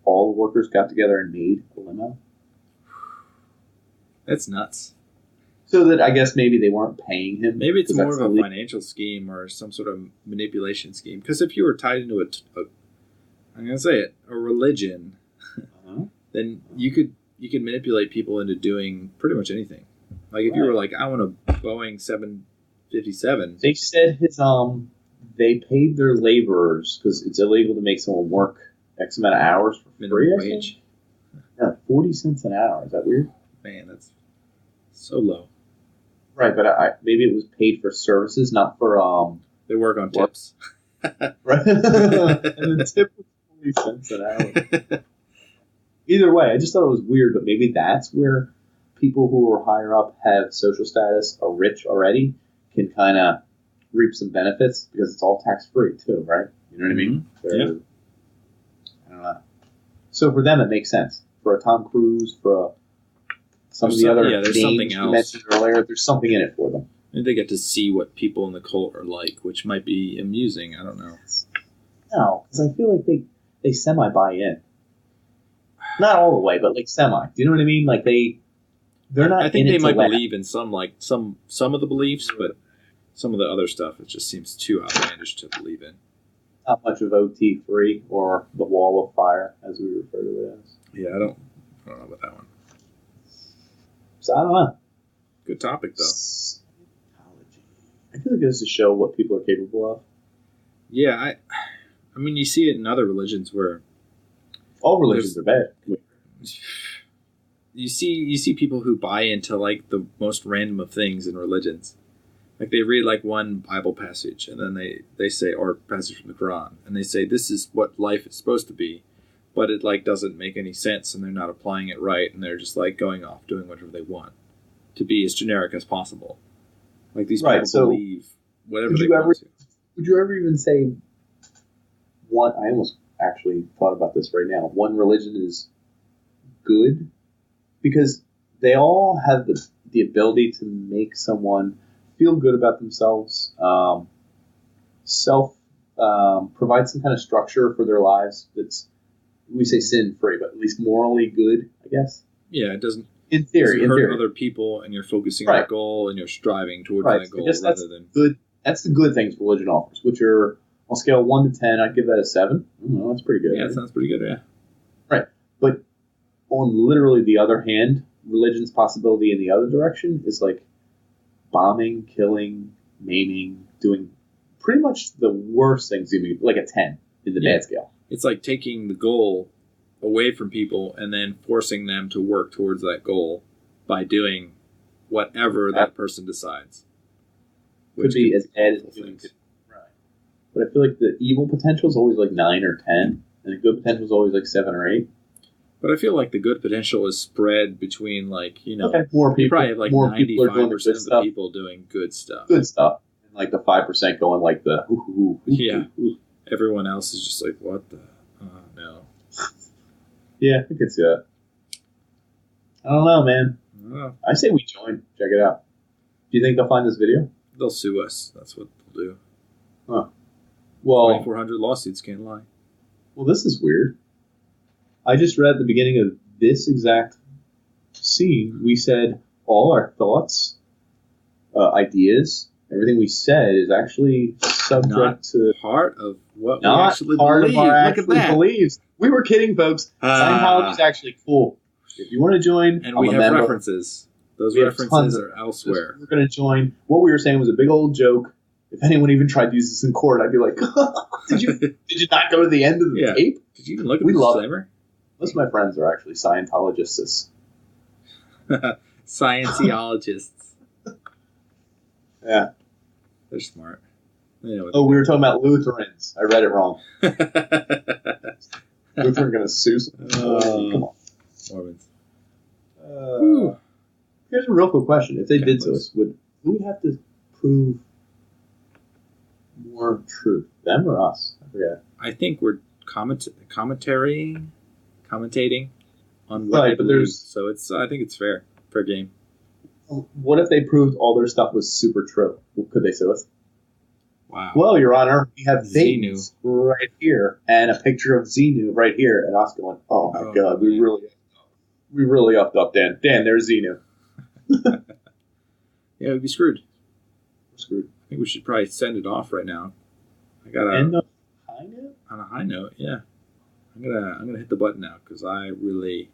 all the workers got together and made a limo?
That's nuts.
So that I guess maybe they weren't paying him.
Maybe it's more of a financial scheme or some sort of manipulation scheme. Because if you were tied into I'm going to say it, a religion, then you could manipulate people into doing pretty much anything. Like if you were like, I want a Boeing 757.
They said they paid their laborers because it's illegal to make someone work X amount of hours for
minimum wage.
Yeah, 40 cents an hour. Is that weird?
Man, that's so low.
Right, but maybe it was paid for services, not for
They work on tips.
Right, and the tip was 40 cents an hour. Either way, I just thought it was weird, but maybe that's where people who are higher up have social status, are rich already, can kind of reap some benefits because it's all tax free too, right? You know what I mean?
Yeah.
I don't know. So for them, it makes sense. For a Tom Cruise, for some of the other names you mentioned earlier, there's something in it for them.
Maybe they get to see what people in the cult are like, which might be amusing. I don't know.
No, because I feel like they semi-buy in. Not all the way, but like semi. Do you know what I mean? Like they're not.
I think they might believe in some of the beliefs, but some of the other stuff it just seems too outlandish to believe in.
Not much of OT3 or the Wall of Fire, as we refer to it as.
Yeah, I don't know about that one.
So I don't know.
Good topic though.
Scientology. I feel like it goes to show what people are capable of.
Yeah, I mean, you see it in other religions where
all religions are bad.
you see people who buy into like the most random of things in religions. Like they read like one Bible passage and then they say, or passage from the Quran, and they say this is what life is supposed to be, but it like doesn't make any sense and they're not applying it right and they're just like going off doing whatever they want to be as generic as possible. Like these people believe whatever they want to.
Would you ever even say one? I almost actually thought about this right now. One religion is good because they all have the ability to make someone feel good about themselves, provide some kind of structure for their lives that's, we say sin free, but at least morally good, I guess.
Yeah, it doesn't.
In theory,
hurt other people, and you're focusing on a goal, and you're striving towards that goal rather than
good. That's the good things religion offers, which are on a scale of 1 to 10. I'd give that a 7. That's pretty good.
Yeah, that sounds pretty good. Yeah,
right. But on literally the other hand, religion's possibility in the other direction is like bombing, killing, maiming, doing pretty much the worst things you like a 10 in the bad scale.
It's like taking the goal away from people and then forcing them to work towards that goal by doing whatever that person decides.
Could be as bad as doing it. Right. But I feel like the evil potential is always like 9 or 10, and the good potential is always like 7 or 8.
But I feel like the good potential is spread between like,
more people.
You probably have like
more
95% of the
stuff.
people doing good stuff.
Good stuff. And like the 5% going like the
Everyone else is just like, what the? No.
Yeah, I can see that. I don't know, man. I say we join. Check it out. Do you think they'll find this video?
They'll sue us. That's what they'll do.
Huh. Well,
2,400 lawsuits, can't lie.
Well, this is weird. I just read at the beginning of this exact scene, we said all our thoughts, ideas, everything we said is actually subject to
part of what we
not
actually
part
believe.
of our
Look
actually
at that.
believes. We were kidding, folks. Scientology is actually cool. If you want to join,
and
I'm
we
a
have
member.
References. Those
We have
references
tons
are elsewhere.
We're going to join. What we were saying was a big old joke. If anyone even tried to use this in court, I'd be like, did you not go to the end of the tape?
Did you even look at
We
the
love
disclaimer?
Most of my friends are actually Scientologists.
Scientologists.
Yeah.
They're smart. They know what
we were talking about Lutherans. I read it wrong. Lutheran going to sue some. Come on.
Mormons.
Here's a real quick question. If they did to us, who would have to prove more truth? Them or us? I forget.
I think we're commentating on what they
but
believe. So I think it's fair game.
What if they proved all their stuff was super true? Could they sue us?
Wow.
Well, Your Honor, we have
Xenu
dates right here and a picture of Xenu right here, and us going, "Oh my God, we really upped up, Dan. Dan, there's Xenu."
Yeah, we'd be screwed.
We're screwed.
I think we should probably send it off right now. I got
end on a high note.
On a high note, yeah. I'm gonna hit the button now because I really